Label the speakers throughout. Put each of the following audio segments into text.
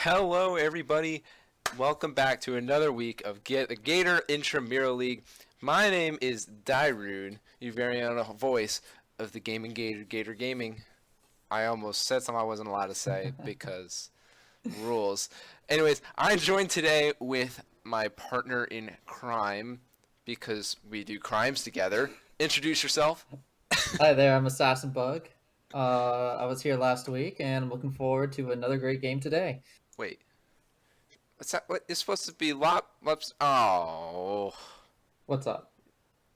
Speaker 1: Hello, everybody. Welcome back to another week of the Gator Intramural League. My name is Dairun, your very own voice of the Gaming Gator Gaming. I almost said something I wasn't allowed to say because rules. Anyways, I'm joined today with my partner in crime because we do crimes together. Introduce yourself.
Speaker 2: Hi there, I'm Assassin Bug. I was here last week, and I'm looking forward to another great game today.
Speaker 1: Wait, what's that? What is supposed to be lops? Oh.
Speaker 2: What's up?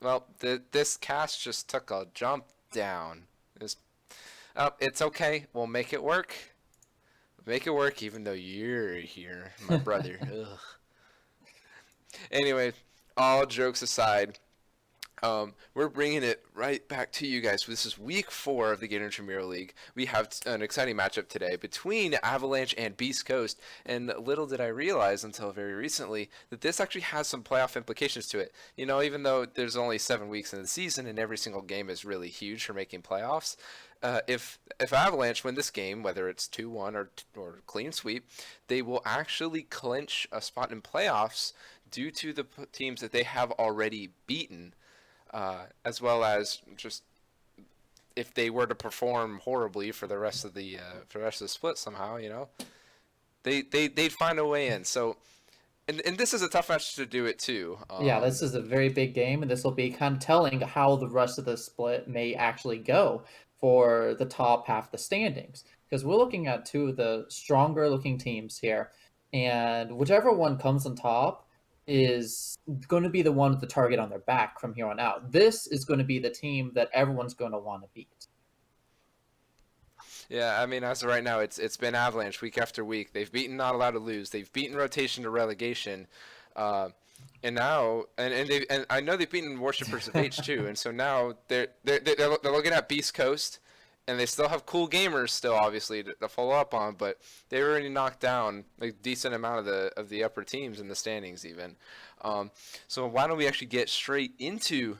Speaker 1: Well, this cast just took a jump down. It's okay. We'll make it work. Make it work, even though you're here, my brother. Ugh. Anyway, all jokes aside, we're bringing it right back to you guys. This is week 4 of the Gator Intramural League. We have an exciting matchup today between Avalanche and Beast Coast. And little did I realize until very recently that this actually has some playoff implications to it. You know, even though there's only 7 weeks in the season and every single game is really huge for making playoffs, if Avalanche win this game, whether it's 2-1 or clean sweep, they will actually clinch a spot in playoffs due to the teams that they have already beaten. As well as just if they were to perform horribly for the rest of the split somehow, you know, they'd find a way in. So, and this is a tough match to do it too.
Speaker 2: Yeah, this is a very big game, and this will be kind of telling how the rest of the split may actually go for the top half of the standings. Because we're looking at two of the stronger looking teams here, and whichever one comes on top is going to be the one with the target on their back from here on out. This is going to be the team that everyone's going to want to beat.
Speaker 1: Yeah, I mean, as of right now, it's been Avalanche week after week. They've beaten Not Allowed to Lose. They've beaten Rotation to Relegation, and now and I know they've beaten Worshippers of H too. And so now they're looking at Beast Coast. And they still have cool gamers still, obviously, to follow up on, but they already knocked down a decent amount of the upper teams in the standings, even. So why don't we actually get straight into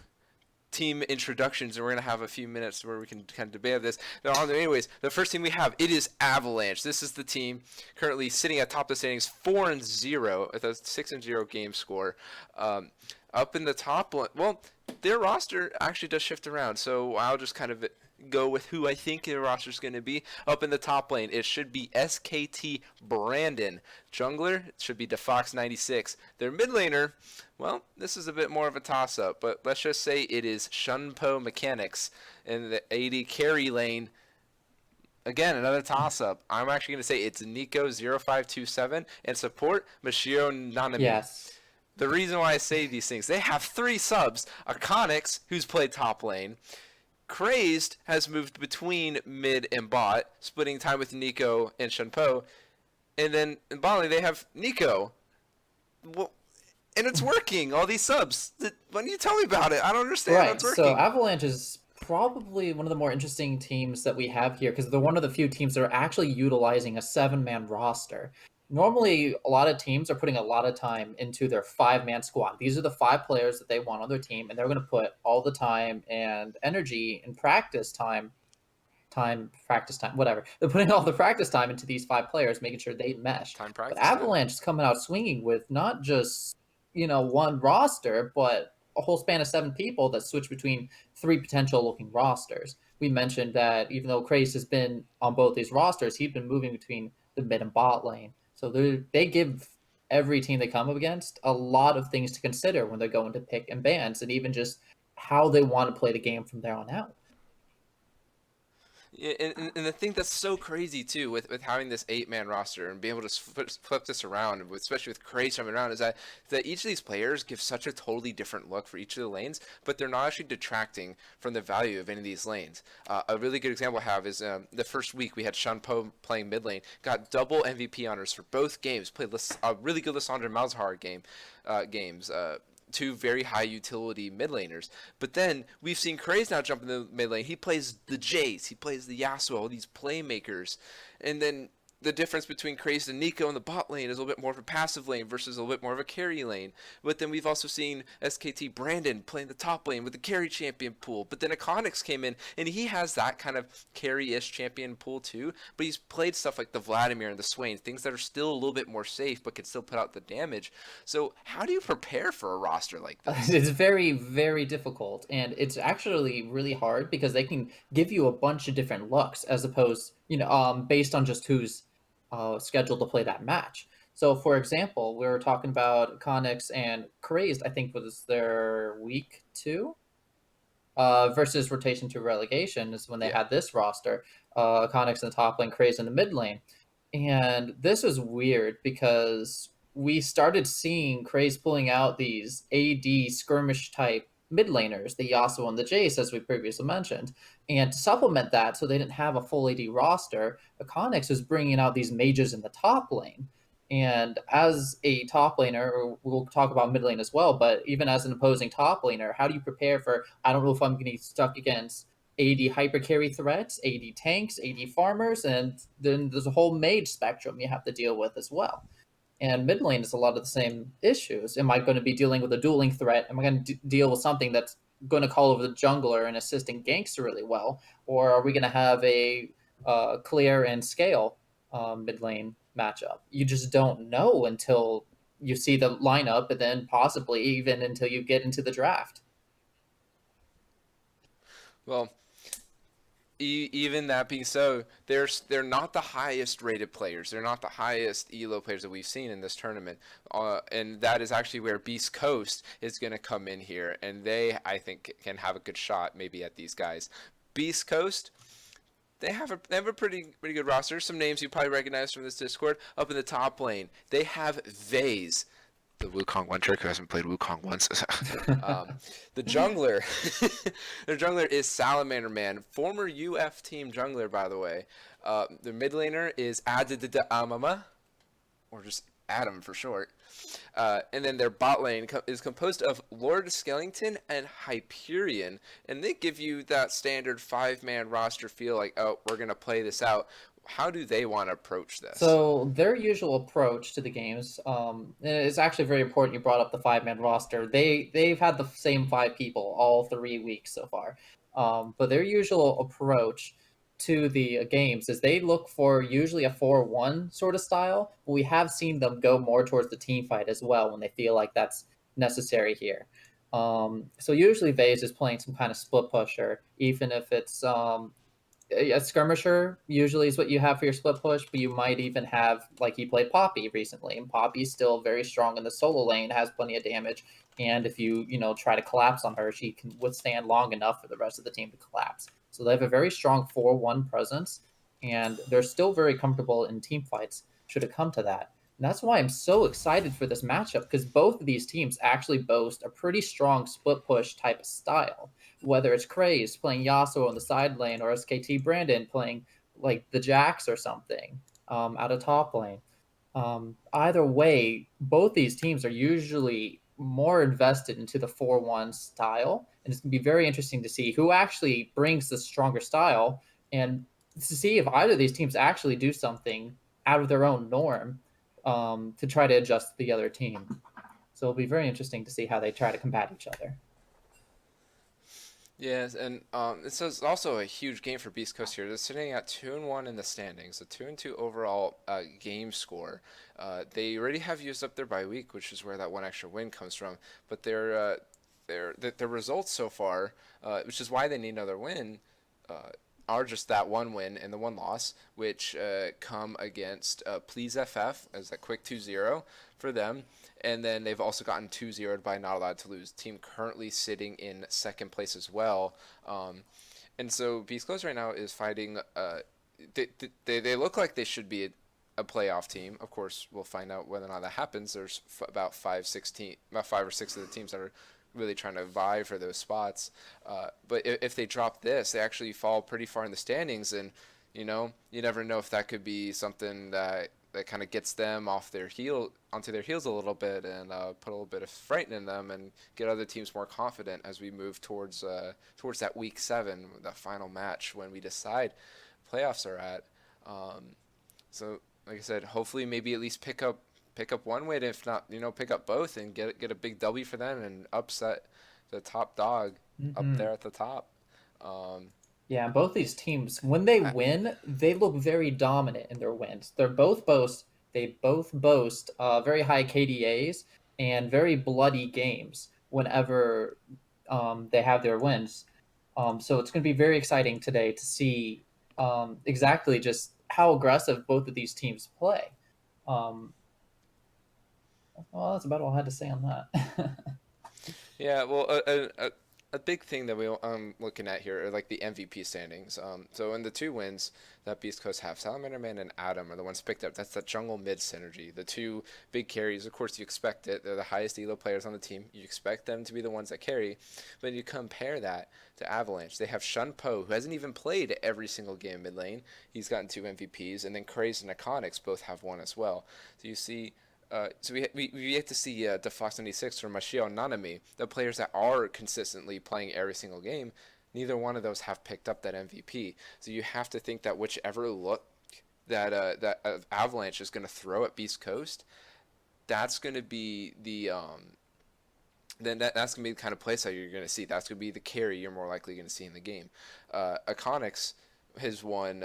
Speaker 1: team introductions, and we're gonna have a few minutes where we can kind of debate this. Anyways, the first team we have, it is Avalanche. This is the team currently sitting atop the standings, 4-0 with a 6-0 game score. Up in the top one, well, their roster actually does shift around, so I'll just kind of go with who I think their roster is going to be. Up in the top lane, it should be SKT Brandon. Jungler, it should be DeFox96. Their mid laner, well, this is a bit more of a toss-up, but let's just say it is Shunpo Mechanics. In the AD carry lane, again, another toss-up. I'm actually going to say it's Nico0527, and support Mashiro Nanami.
Speaker 2: Yes.
Speaker 1: The reason why I say these things, they have 3 subs. Akahnix, who's played top lane. Cräzëd has moved between mid and bot, splitting time with Nico and Shunpo. And then in bot lane, they have Nico. Well, and it's working, all these subs. Why don't you tell me about it? I don't understand how
Speaker 2: Right,
Speaker 1: it's working.
Speaker 2: so Avalanche is probably one of the more interesting teams that we have here because they're one of the few teams that are actually utilizing a 7-man roster. Normally, a lot of teams are putting a lot of time into their 5-man squad. These are the 5 players that they want on their team, and they're going to put all the time and energy and practice time, whatever. They're putting all the practice time into these 5 players, making sure they mesh. But Avalanche is coming out swinging with not just, one roster, but a whole span of 7 people that switch between 3 potential looking rosters. We mentioned that even though Cräzëd has been on both these rosters, he's been moving between the mid and bot lane. So they give every team they come up against a lot of things to consider when they're going to pick and bans, and even just how they want to play the game from there on out.
Speaker 1: Yeah, and the thing that's so crazy too with having this 8-man roster and being able to flip this around, especially with Cräzëd coming around, is that each of these players give such a totally different look for each of the lanes, but they're not actually detracting from the value of any of these lanes. A really good example I have is the first week we had Shunpo playing mid lane, got double MVP honors for both games, played a really good Lissandra Malzahar games. 2 very high utility mid laners. But then we've seen Cräzëd now jump in the mid lane. He plays the Jace, he plays the Yasuo, all these playmakers. And then the difference between Cräzëd and Nico in the bot lane is a little bit more of a passive lane versus a little bit more of a carry lane. But then we've also seen SKT Brandon playing the top lane with the carry champion pool. But then Akahnix came in, and he has that kind of carry-ish champion pool too. But he's played stuff like the Vladimir and the Swain, things that are still a little bit more safe but can still put out the damage. So how do you prepare for a roster like this?
Speaker 2: It's very, very difficult, and it's actually really hard because they can give you a bunch of different looks as opposed, based on just who's scheduled to play that match. So, for example, we were talking about Akahnix and Cräzëd, I think was their week 2 versus rotation to relegation is when they had this roster. Akahnix in the top lane, Cräzëd in the mid lane. And this was weird because we started seeing Cräzëd pulling out these AD skirmish type mid laners, the Yasuo and the Jace, as we previously mentioned. And to supplement that, so they didn't have a full AD roster, Akahnix was bringing out these mages in the top lane. And as a top laner, we'll talk about mid lane as well, but even as an opposing top laner, how do you prepare for, I don't know if I'm getting stuck against AD hyper carry threats, AD tanks, AD farmers, and then there's a whole mage spectrum you have to deal with as well. And mid lane is a lot of the same issues. Am I going to be dealing with a dueling threat? Am I going to deal with something that's going to call over the jungler and assisting ganks really well? Or are we going to have a clear and scale mid lane matchup? You just don't know until you see the lineup, and then possibly even until you get into the draft.
Speaker 1: Well, even that being so, they're not the highest rated players. They're not the highest elo players that we've seen in this tournament. And that is actually where Beast Coast is going to come in here. And they, I think, can have a good shot maybe at these guys. Beast Coast, they have a pretty good roster. Some names you probably recognize from this Discord. Up in the top lane, they have Vaesz, the Wukong one trick who hasn't played Wukong once. The jungler, their jungler is Salamander Man, former UF team jungler, by the way. The mid laner is Adddamm, or just Adddamm for short. And then their bot lane is composed of LordSkellington and Hyperieon, and they give you that standard 5-man roster feel like, oh, we're gonna play this out. How do they want to approach this?
Speaker 2: So their usual approach to the games is actually very important. You brought up the 5-man roster. They've had the same 5 people all 3 weeks so far. But their usual approach to the games is they look for usually a 4-1 sort of style. But we have seen them go more towards the team fight as well when they feel like that's necessary here. So usually Vaesz is playing some kind of split pusher, even if it's a skirmisher usually is what you have for your split push, but you might even have, like, he played Poppy recently, and Poppy's still very strong in the solo lane, has plenty of damage, and if you try to collapse on her, she can withstand long enough for the rest of the team to collapse. So they have a very strong 4-1 presence, and they're still very comfortable in team fights should it come to that. And that's why I'm so excited for this matchup, because both of these teams actually boast a pretty strong split push type of style. Whether it's Cräzëd playing Yasuo on the side lane or SKT Brandon playing like the Jax or something out of top lane. Either way, both these teams are usually more invested into the 4-1 style, and it's going to be very interesting to see who actually brings the stronger style and to see if either of these teams actually do something out of their own norm to try to adjust the other team. So it'll be very interesting to see how they try to combat each other.
Speaker 1: Yes, and this is also a huge game for Beast Coast here. They're sitting at 2-1 in the standings, a 2-2 overall game score. They already have used up their bye week, which is where that one extra win comes from. But their results so far, which is why they need another win, are just that one win and the one loss, which come against Please FF as a quick 2-0 for them. And then they've also gotten 2-0'd by Not Allowed to Lose. Team currently sitting in second place as well. And so Beast Coast right now is fighting. They look like they should be a playoff team. Of course, we'll find out whether or not that happens. There's about 5 or 6 of the teams that are really trying to vie for those spots. But if they drop this, they actually fall pretty far in the standings. And, you never know if that could be something that kind of gets them onto their heels a little bit and put a little bit of fright in them and get other teams more confident as we move towards that week 7, that final match when we decide playoffs are at. So like I said, hopefully maybe at least pick up one win, if not, pick up both and get a big W for them and upset the top dog up there at the top.
Speaker 2: Yeah, both these teams, when they win, they look very dominant in their wins. They both boast very high KDAs and very bloody games whenever they have their wins. So it's going to be very exciting today to see exactly just how aggressive both of these teams play. Well, that's about all I had to say on that.
Speaker 1: Yeah, well, a big thing that I'm looking at here are like the MVP standings. So in the 2 wins that Beast Coast have, Salamander Man and Adddamm are the ones picked up. That's the jungle mid synergy. The 2 big carries, of course, you expect it. They're the highest elo players on the team. You expect them to be the ones that carry. But you compare that to Avalanche. They have Shen, who hasn't even played every single game mid lane. He's gotten 2 MVPs, and then Cräzëd and Akahnix both have 1 as well. So you see. So we get to see Fox 96 or Mashiro and Nanami, the players that are consistently playing every single game. Neither one of those have picked up that MVP. So you have to think that whichever look that Avalanche is going to throw at Beast Coast, that's going to be the that's going to be the kind of play style you're going to see. That's going to be the carry you're more likely going to see in the game. Akahnix, his one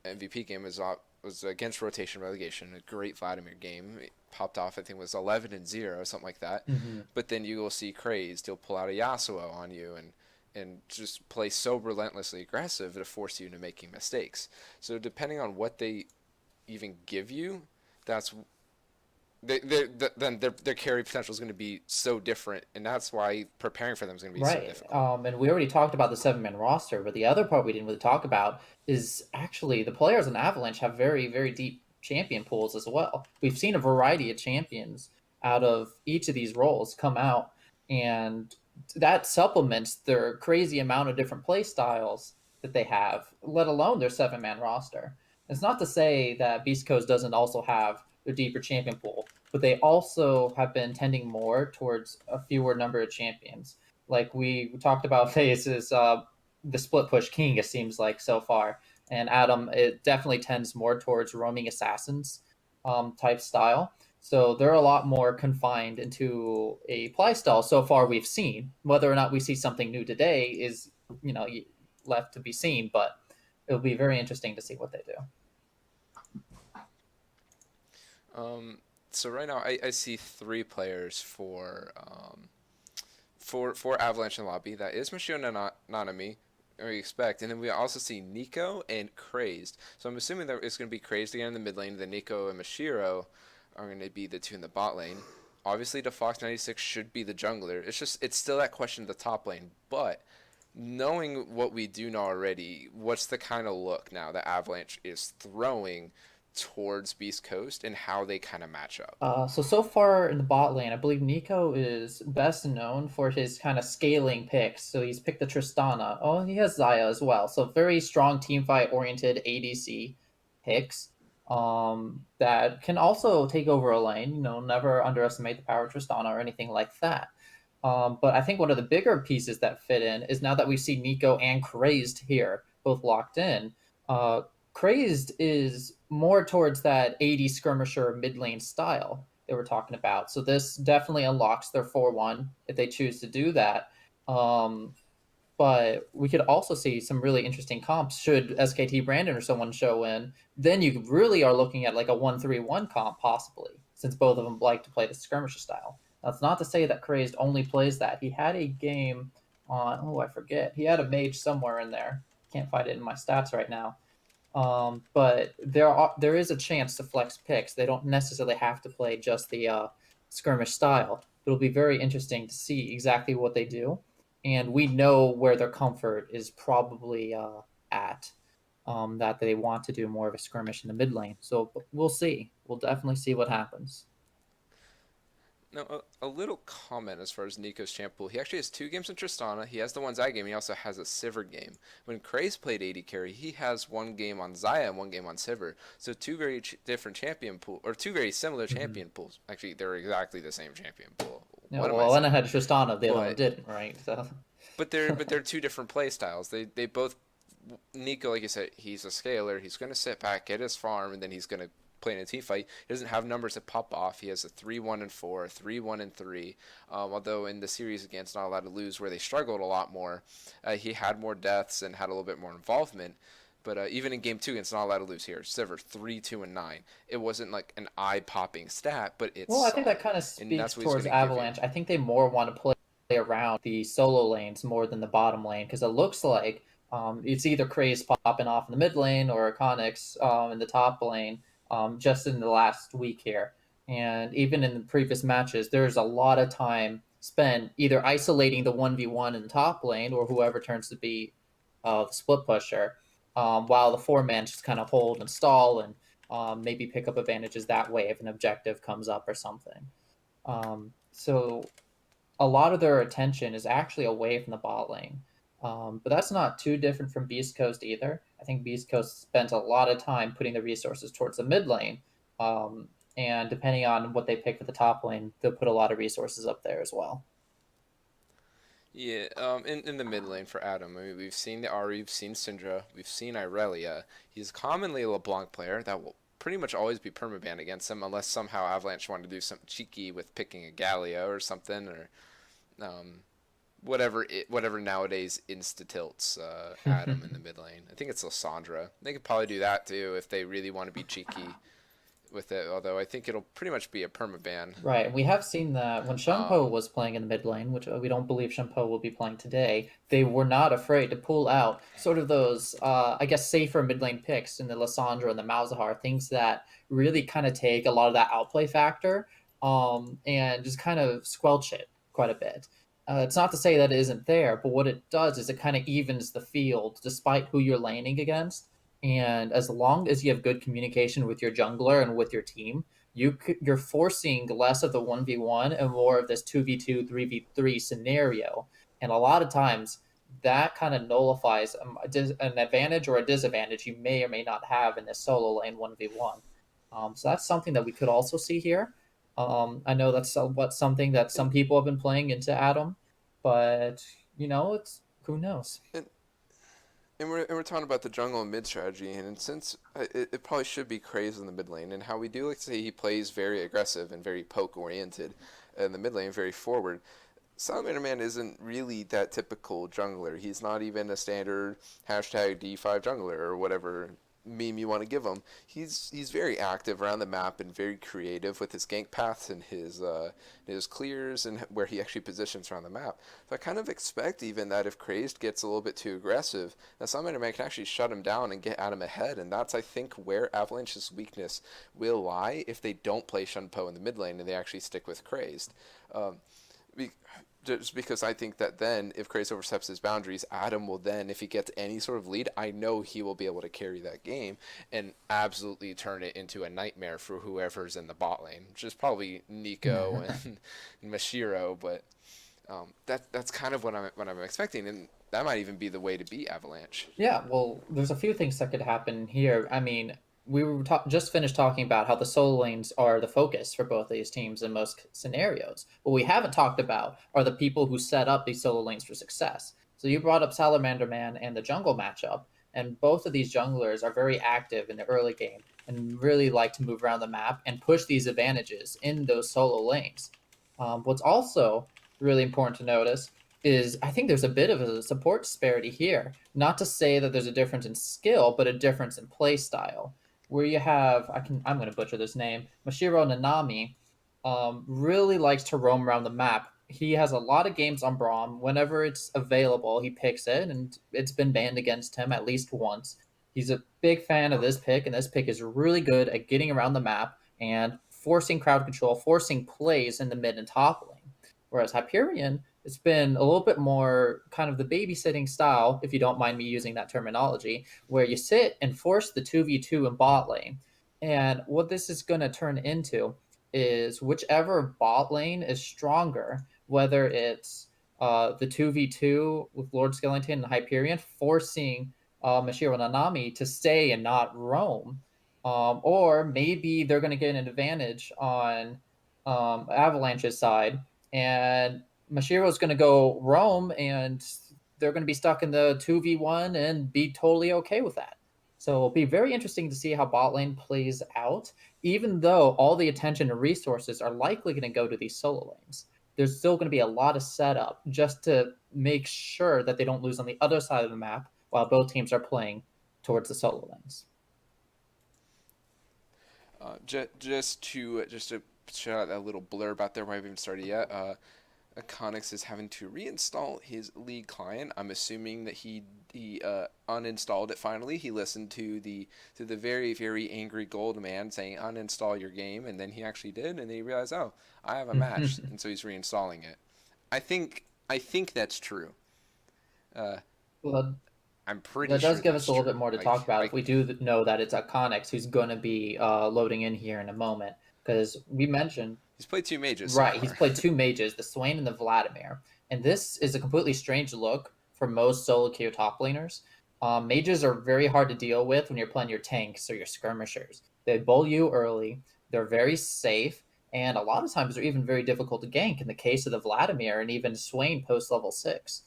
Speaker 1: MVP game was against rotation relegation, a great Vladimir game. It popped off, I think it was 11-0, something like that. But then you will see Cräzëd, he'll pull out a Yasuo on you and just play so relentlessly aggressive to force you into making mistakes. So depending on what they even give you, that's then their carry potential is going to be so different, and that's why preparing for them is going to be so difficult.
Speaker 2: And we already talked about the 7-man roster, but the other part we didn't really talk about is actually the players in Avalanche have very, very deep champion pools as well. We've seen a variety of champions out of each of these roles come out, and that supplements their crazy amount of different play styles that they have, let alone their 7-man roster. It's not to say that Beast Coast doesn't also have their deeper champion pool, but they also have been tending more towards a fewer number of champions. Like we talked about Vaesz is the split push king, it seems like so far. And Adddamm, it definitely tends more towards roaming assassins type style. So they're a lot more confined into a play style so far we've seen. Whether or not we see something new today is, left to be seen, but it'll be very interesting to see what they do.
Speaker 1: So right now I see 3 players for Avalanche in lobby. That is Mashiro and Nanami, we expect, and then we also see Nico and Cräzëd. So I'm assuming that it's going to be Cräzëd again in the mid lane. Then Nico and Mashiro are going to be the 2 in the bot lane. Obviously, the Fox 96 should be the jungler. It's still that question at the top lane, but knowing what we do know already, what's the kind of look now that Avalanche is throwing towards Beast Coast and how they kind of match up?
Speaker 2: So far in the bot lane, I believe Nico is best known for his kind of scaling picks. So he's picked the Tristana. Oh, he has Xayah as well. So very strong teamfight oriented ADC picks that can also take over a lane. Never underestimate the power of Tristana or anything like that. But I think one of the bigger pieces that fit in is now that we see Nico and Cräzëd here, both locked in. Cräzëd is more towards that AD skirmisher mid lane style they were talking about. So this definitely unlocks their 4-1 if they choose to do that. But we could also see some really interesting comps should SKT Brandon or someone show in. Then you really are looking at like a 1-3-1 comp possibly, since both of them like to play the skirmisher style. That's not to say that Cräzëd only plays that. He had a game on, I forget. He had a mage somewhere in there. Can't find it in my stats right now. But there is a chance to flex picks. They don't necessarily have to play just the skirmish style. It'll be very interesting to see exactly what they do, and we know where their comfort is probably at. That they want to do more of a skirmish in the mid lane. So we'll see. We'll definitely see what happens.
Speaker 1: Now, a little comment as far as Nico's champ pool. He actually has 2 games in Tristana. He has the one Xayah game. He also has a Sivir game. When Cräzëd played AD carry, he has 1 game on Xayah and 1 game on Sivir. So 2 very different champion pool, or 2 very similar champion pools. Actually, they're exactly the same champion pool.
Speaker 2: One had Tristana, the other one didn't, right? So.
Speaker 1: But they're 2 different play styles. They both. Nico, like you said, he's a scaler. He's going to sit back, get his farm, and then he's going to playing a team fight. He doesn't have numbers that pop off. He has a 3-1-4, 3-1-3. Although in the series against Not Allowed to Lose, where they struggled a lot more, he had more deaths and had a little bit more involvement. But even in Game 2 against Not Allowed to Lose here, Sivir 3-2-9. It wasn't like an eye-popping stat, but it's
Speaker 2: Well, I think that kind of speaks towards Avalanche. I think they more want to play around the solo lanes more than the bottom lane, because it looks like it's either Cräzëd popping off in the mid lane or Akahnix in the top lane just in the last week here. And even in the previous matches, there's a lot of time spent either isolating the 1v1 in the top lane or whoever turns to be the split pusher, while the 4-man just kind of hold and stall and maybe pick up advantages that way if an objective comes up or something. So a lot of their attention is actually away from the bot lane. But that's not too different from Beast Coast either. I think Beast Coast spent a lot of time putting the resources towards the mid lane. And depending on what they pick for the top lane, they'll put a lot of resources up there as well.
Speaker 1: Yeah, in the mid lane for Adddamm, I mean, we've seen the Ahri, we've seen Syndra, we've seen Irelia. He's commonly a LeBlanc player that will pretty much always be permaban against him, unless somehow Avalanche want to do something cheeky with picking a Galio or something, or whatever nowadays insta-tilts Adddamm in the mid lane. I think it's Lysandra. They could probably do that too if they really want to be cheeky with it, although I think it'll pretty much be a permaban.
Speaker 2: Right, we have seen that when Shenpo was playing in the mid lane, which we don't believe Shenpo will be playing today, they were not afraid to pull out sort of those, I guess, safer mid lane picks in the Lysandra and the Malzahar, things that really kind of take a lot of that outplay factor and just kind of squelch it quite a bit. It's not to say that it isn't there, but what it does is it kind of evens the field despite who you're laning against. And as long as you have good communication with your jungler and with your team, you're forcing less of the 1v1 and more of this 2v2, 3v3 scenario. And a lot of times that kind of nullifies an advantage or a disadvantage you may or may not have in this solo lane 1v1. So that's something that we could also see here. I know that's something that some people have been playing into Adddamm, but it's who knows.
Speaker 1: And we're talking about the jungle and mid strategy, and since it probably should be Cräzëd in the mid lane, and how we do like to say he plays very aggressive and very poke oriented in the mid lane, very forward. Salamander Man isn't really that typical jungler. He's not even a standard #D5 jungler or whatever meme you want to give him. He's very active around the map and very creative with his gank paths and his clears and where he actually positions around the map. So I kind of expect even that if Cräzëd gets a little bit too aggressive, that Salamander Man can actually shut him down and get Adddamm ahead, and that's I think where Avalanche's weakness will lie if they don't play Shenpo in the mid lane and they actually stick with Cräzëd. Just because I think that then, if Cräzëd oversteps his boundaries, Adddamm will then, if he gets any sort of lead, I know he will be able to carry that game and absolutely turn it into a nightmare for whoever's in the bot lane, which is probably Nico and Mashiro, but that's kind of what I'm expecting, and that might even be the way to beat Avalanche.
Speaker 2: Yeah, well, there's a few things that could happen here. I mean, we were just finished talking about how the solo lanes are the focus for both of these teams in most scenarios. What we haven't talked about are the people who set up these solo lanes for success. So you brought up Salamander Man and the jungle matchup, and both of these junglers are very active in the early game and really like to move around the map and push these advantages in those solo lanes. What's also really important to notice is I think there's a bit of a support disparity here. Not to say that there's a difference in skill, but a difference in play style. Where you have, I'm going to butcher this name, Mashiro Nanami, really likes to roam around the map. He has a lot of games on Braum. Whenever it's available, he picks it, and it's been banned against him at least once. He's a big fan of this pick, and this pick is really good at getting around the map and forcing crowd control, forcing plays in the mid and top lane. Whereas Hyperion, it's been a little bit more kind of the babysitting style, if you don't mind me using that terminology, where you sit and force the 2v2 in bot lane. And what this is going to turn into is whichever bot lane is stronger, whether it's the 2v2 with LordSkellington and Hyperion, forcing Mashiro Nanami to stay and not roam, or maybe they're going to get an advantage on Avalanche's side, and Mashiro's going to go roam, and they're going to be stuck in the 2v1 and be totally okay with that. So it'll be very interesting to see how bot lane plays out, even though all the attention and resources are likely going to go to these solo lanes. There's still going to be a lot of setup just to make sure that they don't lose on the other side of the map while both teams are playing towards the solo lanes.
Speaker 1: Just to shout out that little blurb out there, where I haven't even started yet. Akahnix is having to reinstall his League client. I'm assuming that he uninstalled it finally. He listened to the very, very angry gold man saying uninstall your game, and then he actually did, and then he realized, oh, I have a match, and so he's reinstalling it. I think that's true.
Speaker 2: Well,
Speaker 1: I'm pretty
Speaker 2: that
Speaker 1: sure
Speaker 2: does give us a little bit more to talk about.
Speaker 1: Like,
Speaker 2: if we do know that it's Akahnix who's going to be loading in here in a moment, because we mentioned
Speaker 1: he's played 2 mages.
Speaker 2: Right,
Speaker 1: so
Speaker 2: he's played 2 mages, the Swain and the Vladimir. And this is a completely strange look for most solo queue top laners. Mages are very hard to deal with when you're playing your tanks or your skirmishers. They bull you early, they're very safe, and a lot of times they're even very difficult to gank in the case of the Vladimir and even Swain post level 6.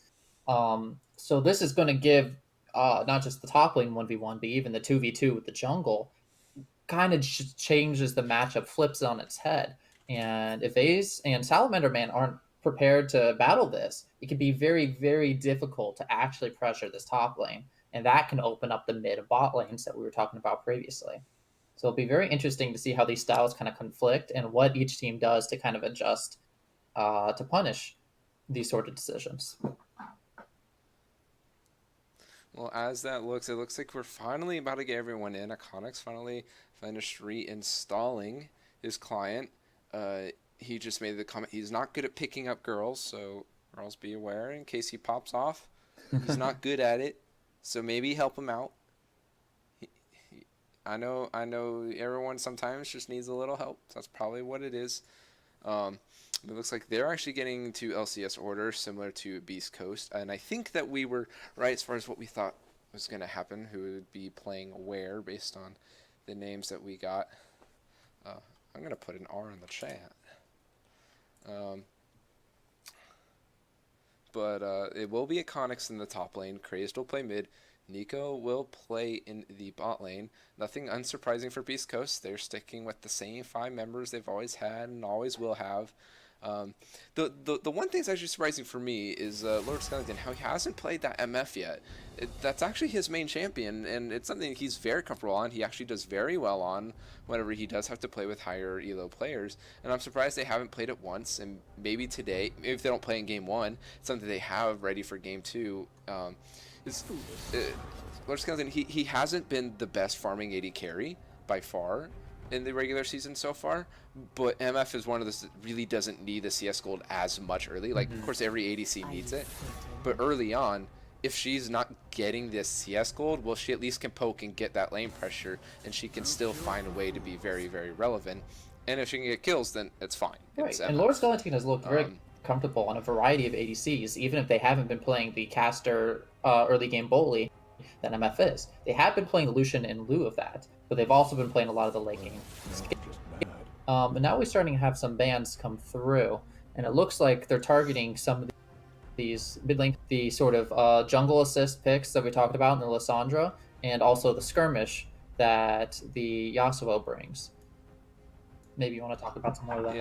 Speaker 2: So this is going to give not just the top lane 1v1, but even the 2v2 with the jungle kind of changes the matchup, flips it on its head. And if Vaesz and Salamander Man aren't prepared to battle this, it can be very, very difficult to actually pressure this top lane. And that can open up the mid and bot lanes that we were talking about previously. So it'll be very interesting to see how these styles kind of conflict and what each team does to kind of adjust to punish these sort of decisions.
Speaker 1: Well, as that looks, it looks like we're finally about to get everyone in. Akahnix finally finished reinstalling his client. He just made the comment he's not good at picking up girls, so girls be aware in case he pops off. He's not good at it, so maybe help him out. I know everyone sometimes just needs a little help. So that's probably what it is. It looks like they're actually getting to LCS order similar to Beast Coast, and I think that we were right as far as what we thought was going to happen, who would be playing where based on the names that we got. I'm going to put an R in the chat. But it will be Akahnix in the top lane. Cräzëd will play mid. Nico will play in the bot lane. Nothing unsurprising for Beast Coast. They're sticking with the same 5 members they've always had and always will have. The one thing that's actually surprising for me is LordSkellington, how he hasn't played that MF yet. That's actually his main champion, and it's something he's very comfortable on. He actually does very well on whenever he does have to play with higher elo players, and I'm surprised they haven't played it once, and maybe today, maybe if they don't play in game 1, it's something they have ready for game 2. LordSkellington, he hasn't been the best farming AD carry by far in the regular season so far, but MF is one of those that really doesn't need the CS gold as much early. Like, of course, every ADC needs it, but early on, if she's not getting this CS gold, well, she at least can poke and get that lane pressure, and she can still find a way to be very, very relevant. And if she can get kills, then it's fine.
Speaker 2: Right, and LordSkellington has looked very comfortable on a variety of ADCs, even if they haven't been playing the caster early game bully that MF is. They have been playing Lucian in lieu of that, but they've also been playing a lot of the late game. And now we're starting to have some bans come through, and it looks like they're targeting some of these mid lane, the sort of jungle assist picks that we talked about in the Lissandra, and also the skirmish that the Yasuo brings. Maybe you want to talk about some more of that.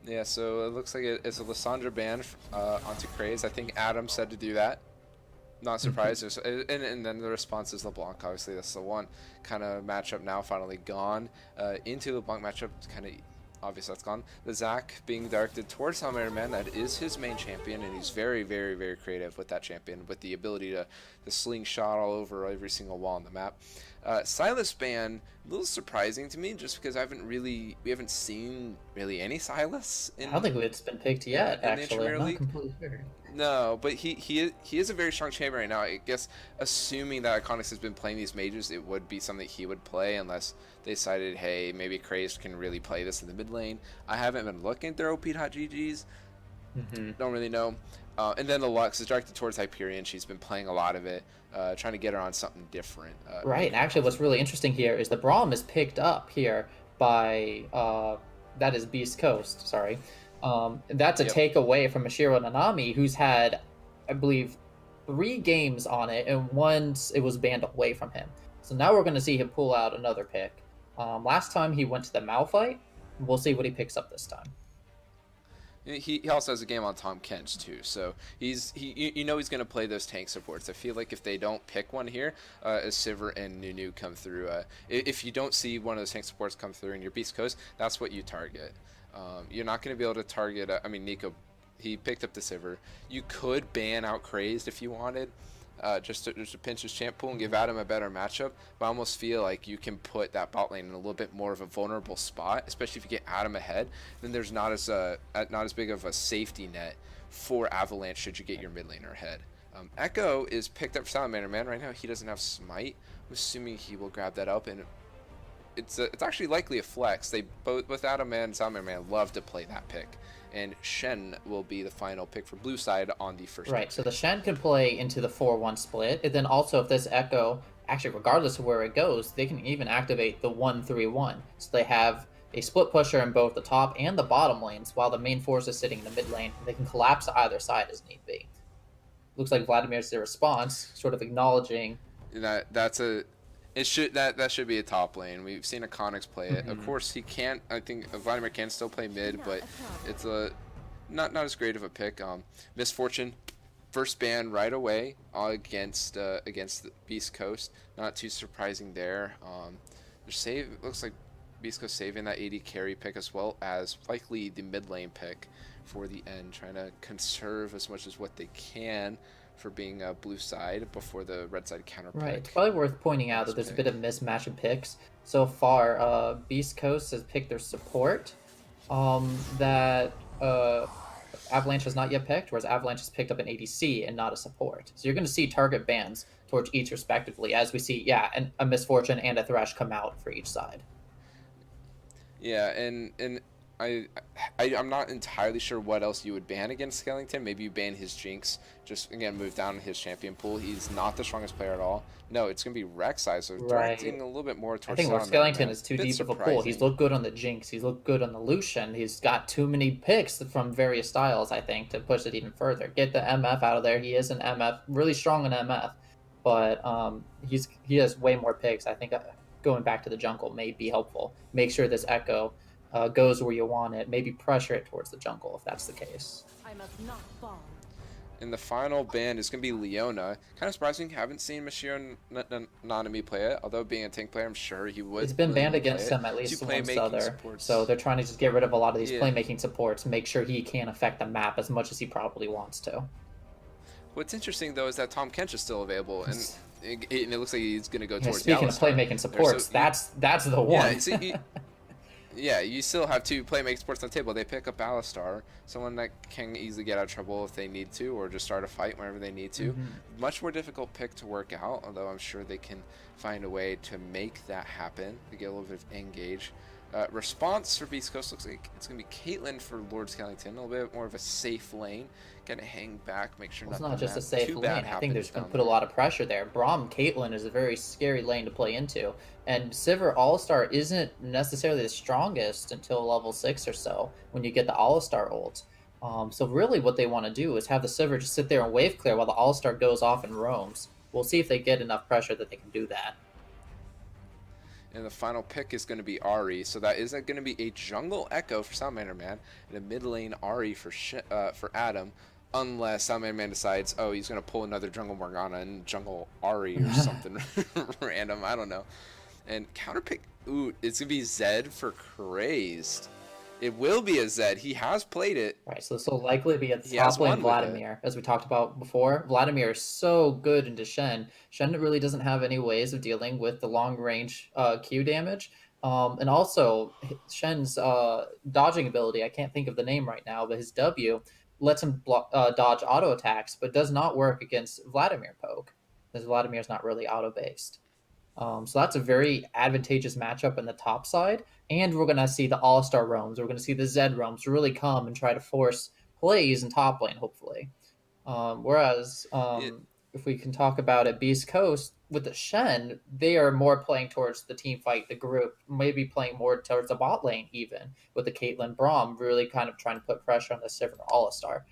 Speaker 1: Yeah, so it looks like it's a Lissandra ban onto Cräzëd. I think Adddamm said to do that. Not surprised. And then the response is LeBlanc. Obviously, that's the one kind of matchup now finally gone. Into LeBlanc matchup, kind of obviously that's gone. The Zac being directed towards Salamander Man, that is his main champion, and he's very, very, very creative with that champion, with the ability to slingshot all over every single wall on the map. Sylas ban, a little surprising to me, just because we haven't seen really any Sylas.
Speaker 2: I don't think it's been picked yet, actually. I'm not completely sure.
Speaker 1: No, but he is a very strong champion right now. I guess assuming that Akahnix has been playing these mages, it would be something he would play unless they decided, hey, maybe Cräzëd can really play this in the mid lane. I haven't been looking at their OP.GGs. Don't really know. And then the Lux is directed towards Hyperion. She's been playing a lot of it, trying to get her on something different.
Speaker 2: Right, and actually what's really interesting here is the Braum is picked up here by, that is Beast Coast, sorry. That's a takeaway from Mashiro Nanami, who's had, I believe, 3 games on it, and once it was banned away from him. So now we're going to see him pull out another pick. Last time he went to the Malphite. We'll see what he picks up this time.
Speaker 1: He also has a game on Tahm Kench too, so he's he's going to play those tank supports. I feel like if they don't pick one here, as Sivir and Nunu come through, if you don't see one of those tank supports come through in your Beast Coast, that's what you target. You're not going to be able to target. Nico, he picked up the Sivir. You could ban out Cräzëd if you wanted. Just to pinch his champ pool and give Adddamm a better matchup, but I almost feel like you can put that bot lane in a little bit more of a vulnerable spot, especially if you get Adddamm ahead. Then there's not as big of a safety net for Avalanche should you get your mid laner ahead. Ekko is picked up for Salamander, man. Right now he doesn't have Smite. I'm assuming he will grab that up, and it's actually likely a flex. They both Adddamm and Salamander man love to play that pick. And Shen will be the final pick for blue side on the first.
Speaker 2: Right, so the Shen can play into the 4-1 split. And then also if this Ekko, actually regardless of where it goes, they can even activate the 1-3-1. So they have a split pusher in both the top and the bottom lanes, while the main force is sitting in the mid lane. They can collapse to either side as need be. Looks like Vladimir's the response, sort of acknowledging.
Speaker 1: It should that should be a top lane. We've seen Akahnix play it. Of course, he can't. I think Vladimir can still play mid, but it's not as great of a pick. Misfortune, first ban right away against the Beast Coast. Not too surprising there. Looks like Beast Coast saving that AD carry pick as well as likely the mid lane pick for the end, trying to conserve as much as what they can for being a blue side before the red side counter pick.
Speaker 2: Right, it's probably worth pointing out that there's a bit of mismatch in picks. So far, Beast Coast has picked their support that Avalanche has not yet picked, whereas Avalanche has picked up an ADC and not a support. So you're going to see target bans towards each respectively, as we see, a Misfortune and a Thresh come out for each side.
Speaker 1: Yeah, and I'm not entirely sure what else you would ban against Skellington. Maybe you ban his Jinx. Just, again, move down his champion pool. He's not the strongest player at all. No, it's going to be Rek'Sai, so directing a little bit more towards
Speaker 2: I think LordSkellington is too deep of a pool. He's looked good on the Jinx. He's looked good on the Lucian. He's got too many picks from various styles, I think, to push it even further. Get the MF out of there. He is an MF, really strong in MF, but he has way more picks. I think going back to the jungle may be helpful. Make sure this Ekko goes where you want it. Maybe pressure it towards the jungle if that's the case.
Speaker 3: I must not fall.
Speaker 1: And the final ban is going to be Leona. Kind of surprising. Haven't seen Mashiro and Nanami play it. Although being a tank player, I'm sure he would.
Speaker 2: It's been banned against him at least once other. So they're trying to just get rid of a lot of these playmaking supports, make sure he can affect the map as much as he probably wants to.
Speaker 1: What's interesting though is that Tahm Kench is still available, and it looks like he's going to go towards.
Speaker 2: Speaking of playmaking supports, that's the one.
Speaker 1: Yeah, you still have two playmaking supports on the table. They pick up Alistar, someone that can easily get out of trouble if they need to, or just start a fight whenever they need to. Much more difficult pick to work out, although I'm sure they can find a way to make that happen, to get a little bit of engage. Response for Beast Coast looks like it's going to be Caitlyn for LordSkellington, a little bit more of a safe lane. Going to hang back, make sure
Speaker 2: it's not just a safe lane. I think there's going to put a lot of pressure there. Braum Caitlyn is a very scary lane to play into, and Sivir Alistar isn't necessarily the strongest until level 6 or so when you get the Alistar ult. So really what they want to do is have the Sivir just sit there and wave clear while the Alistar goes off and roams. We'll see if they get enough pressure that they can do that.
Speaker 1: And the final pick is going to be Ahri. So that is going to be a jungle Ekko for Salamander Man and a mid lane Ahri for Adddamm. Unless Salamander Man decides, oh, he's going to pull another jungle Morgana and jungle Ahri or something random. I don't know. And counter pick, ooh, it's going to be Zed for Cräzëd. It will be a Zed. He has played it.
Speaker 2: Right, so this will likely be a top lane Vladimir, as we talked about before. Vladimir is so good into Shen. Shen really doesn't have any ways of dealing with the long-range Q damage. And also, Shen's dodging ability, I can't think of the name right now, but his W lets him dodge auto attacks, but does not work against Vladimir poke, because Vladimir is not really auto-based. So that's a very advantageous matchup in the top side. And we're going to see the All-Star roams. We're going to see the Zed roams really come and try to force plays in top lane, hopefully. Whereas, if we can talk about it, Beast Coast, with the Shen, they are more playing towards the team fight, the group, maybe playing more towards the bot lane even, with the Caitlyn Braum really kind of trying to put pressure on the Sivir All-Star.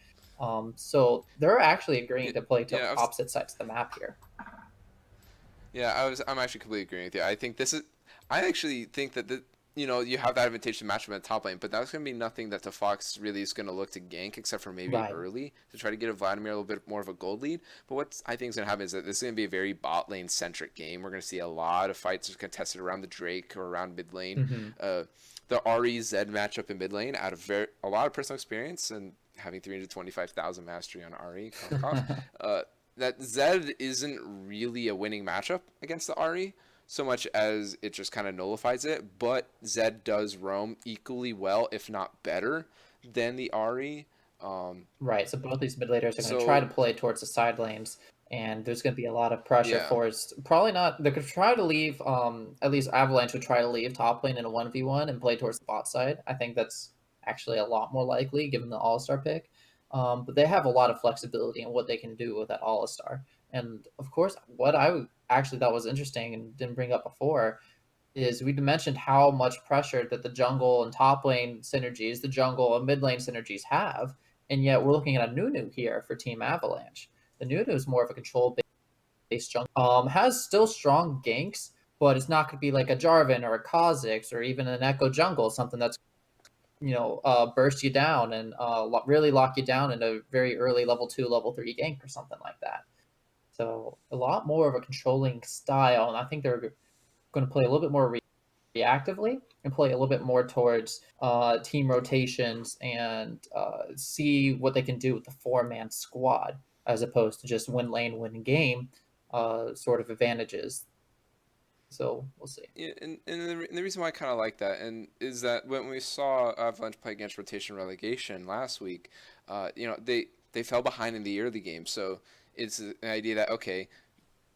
Speaker 2: So they're actually agreeing to play to
Speaker 1: Yeah,
Speaker 2: opposite sides of the map here.
Speaker 1: Yeah, I'm actually completely agreeing with you. I actually think that you have that advantage to match up in the top lane, but that's going to be nothing that the Fox really is going to look to gank, except for maybe
Speaker 2: Right.
Speaker 1: early to try to get a Vladimir a little bit more of a gold lead. But what I think is going to happen is that this is going to be a very bot lane centric game. We're going to see a lot of fights contested around the Drake or around mid lane. The Ahri Zed matchup in mid lane, out of a lot of personal experience and having 325,000 mastery on Ahri, that Zed isn't really a winning matchup against the Ahri so much as it just kind of nullifies it, but Zed does roam equally well, if not better, than the Ahri.
Speaker 2: Right, so both these mid laners are going to try to play towards the side lanes, and there's going to be a lot of pressure for it. Probably not. They're going to try to leave, at least Avalanche would try to leave top lane in a 1v1 and play towards the bot side. I think that's actually a lot more likely given the All-Star pick. But they have a lot of flexibility in what they can do with that All-Star. And of course, what I actually thought was interesting and didn't bring up before is we mentioned how much pressure that the jungle and top lane synergies, the jungle and mid lane synergies have. And yet we're looking at a Nunu here for Team Avalanche. The Nunu is more of a control-based jungle. Has still strong ganks, but it's not going to be like a Jarvan or a Kha'Zix or even an Ekko jungle, something that's burst you down and really lock you down in a very early level 2, level 3 gank or something like that. So a lot more of a controlling style, and I think they're going to play a little bit more reactively and play a little bit more towards team rotations and see what they can do with the 4-man squad as opposed to just win lane, win game sort of advantages. So we'll see.
Speaker 1: Yeah, and the reason why I kind of like that is that when we saw Avalanche play against rotation relegation last week, they fell behind in the early game. So it's an idea that, okay,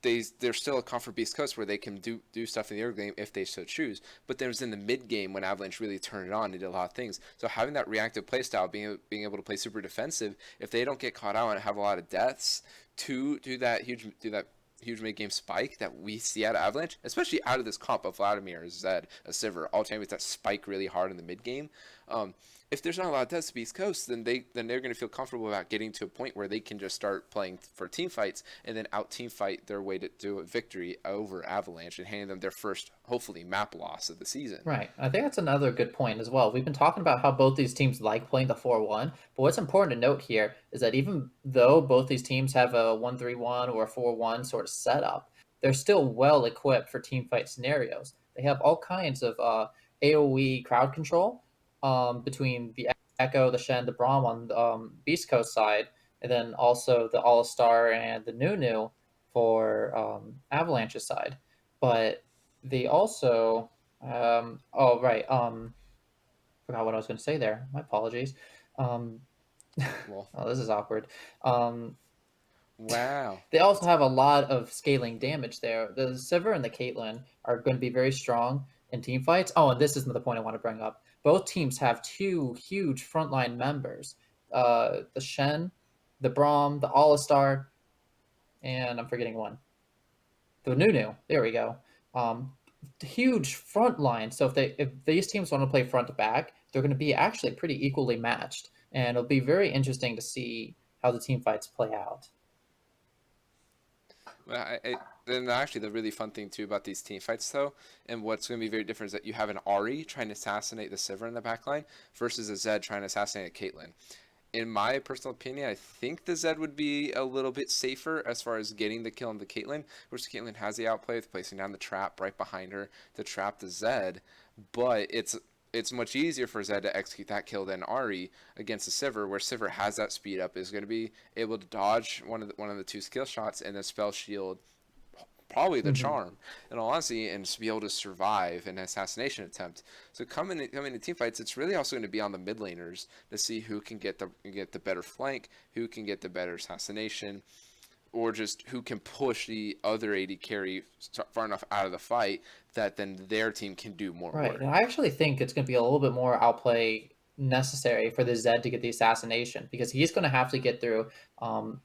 Speaker 1: they're still a Conference Beast Coast where they can do stuff in the early game if they so choose. But there's in the mid game when Avalanche really turned it on and did a lot of things. So having that reactive playstyle, being able to play super defensive, if they don't get caught out and have a lot of deaths to that huge mid-game spike that we see out of Avalanche, especially out of this comp of Vladimir, Zed, a Sivir, all champions that spike really hard in the mid-game. If there's not a lot of deaths to Beast Coast, then they're going to feel comfortable about getting to a point where they can just start playing for team fights and then out team fight their way to do a victory over Avalanche and handing them their first, hopefully, map loss of the season.
Speaker 2: Right. I think that's another good point as well. We've been talking about how both these teams like playing the 4-1, but what's important to note here is that even though both these teams have a 1-3-1 or a 4-1 sort of setup, they're still well equipped for team fight scenarios. They have all kinds of AoE crowd control between the Ekko, the Shen, the Braum on the Beast Coast side, and then also the Alistar and the Nunu for Avalanche's side. But they also forgot what I was going to say there. My apologies. Oh, this is awkward.
Speaker 1: Wow.
Speaker 2: They also have a lot of scaling damage there. The Sivir and the Caitlyn are going to be very strong in team fights. Oh, and this is another point I want to bring up. Both teams have two huge frontline members. The Shen, the Braum, the Alistar, and I'm forgetting one. The Nunu. There we go. Huge front line. So if these teams want to play front to back, they're going to be actually pretty equally matched, and it'll be very interesting to see how the team fights play out.
Speaker 1: Well, then actually the really fun thing too about these team fights though, and what's going to be very different is that you have an Ahri trying to assassinate the Sivir in the backline versus a Zed trying to assassinate a Caitlyn. In my personal opinion, I think the Zed would be a little bit safer as far as getting the kill on the Caitlyn, which Caitlyn has the outplay with placing down the trap right behind her to trap the Zed, but it's much easier for Zed to execute that kill than Ahri against the Sivir, where Sivir has that speed up, is going to be able to dodge one of the two skill shots and then spell shield, probably the charm, in all honesty, and just be able to survive an assassination attempt. So coming to team fights, it's really also going to be on the mid laners to see who can get the better flank, who can get the better assassination, or just who can push the other AD carry far enough out of the fight that then their team can do more work.
Speaker 2: And I actually think it's going to be a little bit more outplay necessary for the Zed to get the assassination, because he's going to have to get through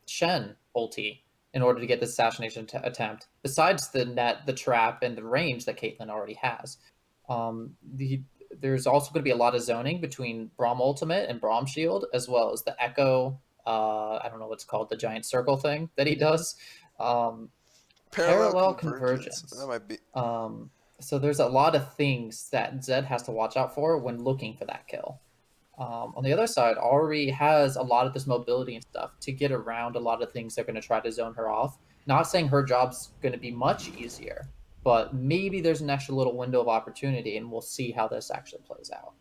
Speaker 2: Shen ulti in order to get the assassination attempt, besides the net, the trap, and the range that Caitlyn already has. There's also going to be a lot of zoning between Braum ultimate and Braum shield, as well as the Ekko I don't know what's called, the giant circle thing that he does.
Speaker 1: Parallel
Speaker 2: convergence.
Speaker 1: That might be.
Speaker 2: So there's a lot of things that Zed has to watch out for when looking for that kill. On the other side, Ahri has a lot of this mobility and stuff to get around a lot of things that are going to try to zone her off. Not saying her job's going to be much easier, but maybe there's an extra little window of opportunity, and we'll see how this actually plays out.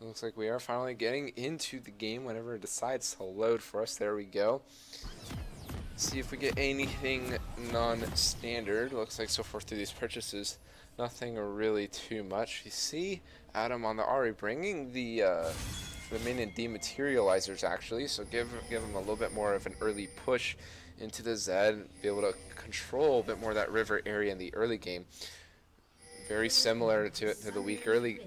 Speaker 1: It looks like we are finally getting into the game whenever it decides to load for us. There we go. See if we get anything non-standard. Looks like so far through these purchases, nothing really too much. You see Adddamm on the Ahri bringing the minion dematerializers actually, so give him a little bit more of an early push into the Zed, be able to control a bit more of that river area in the early game. Very similar to the week early,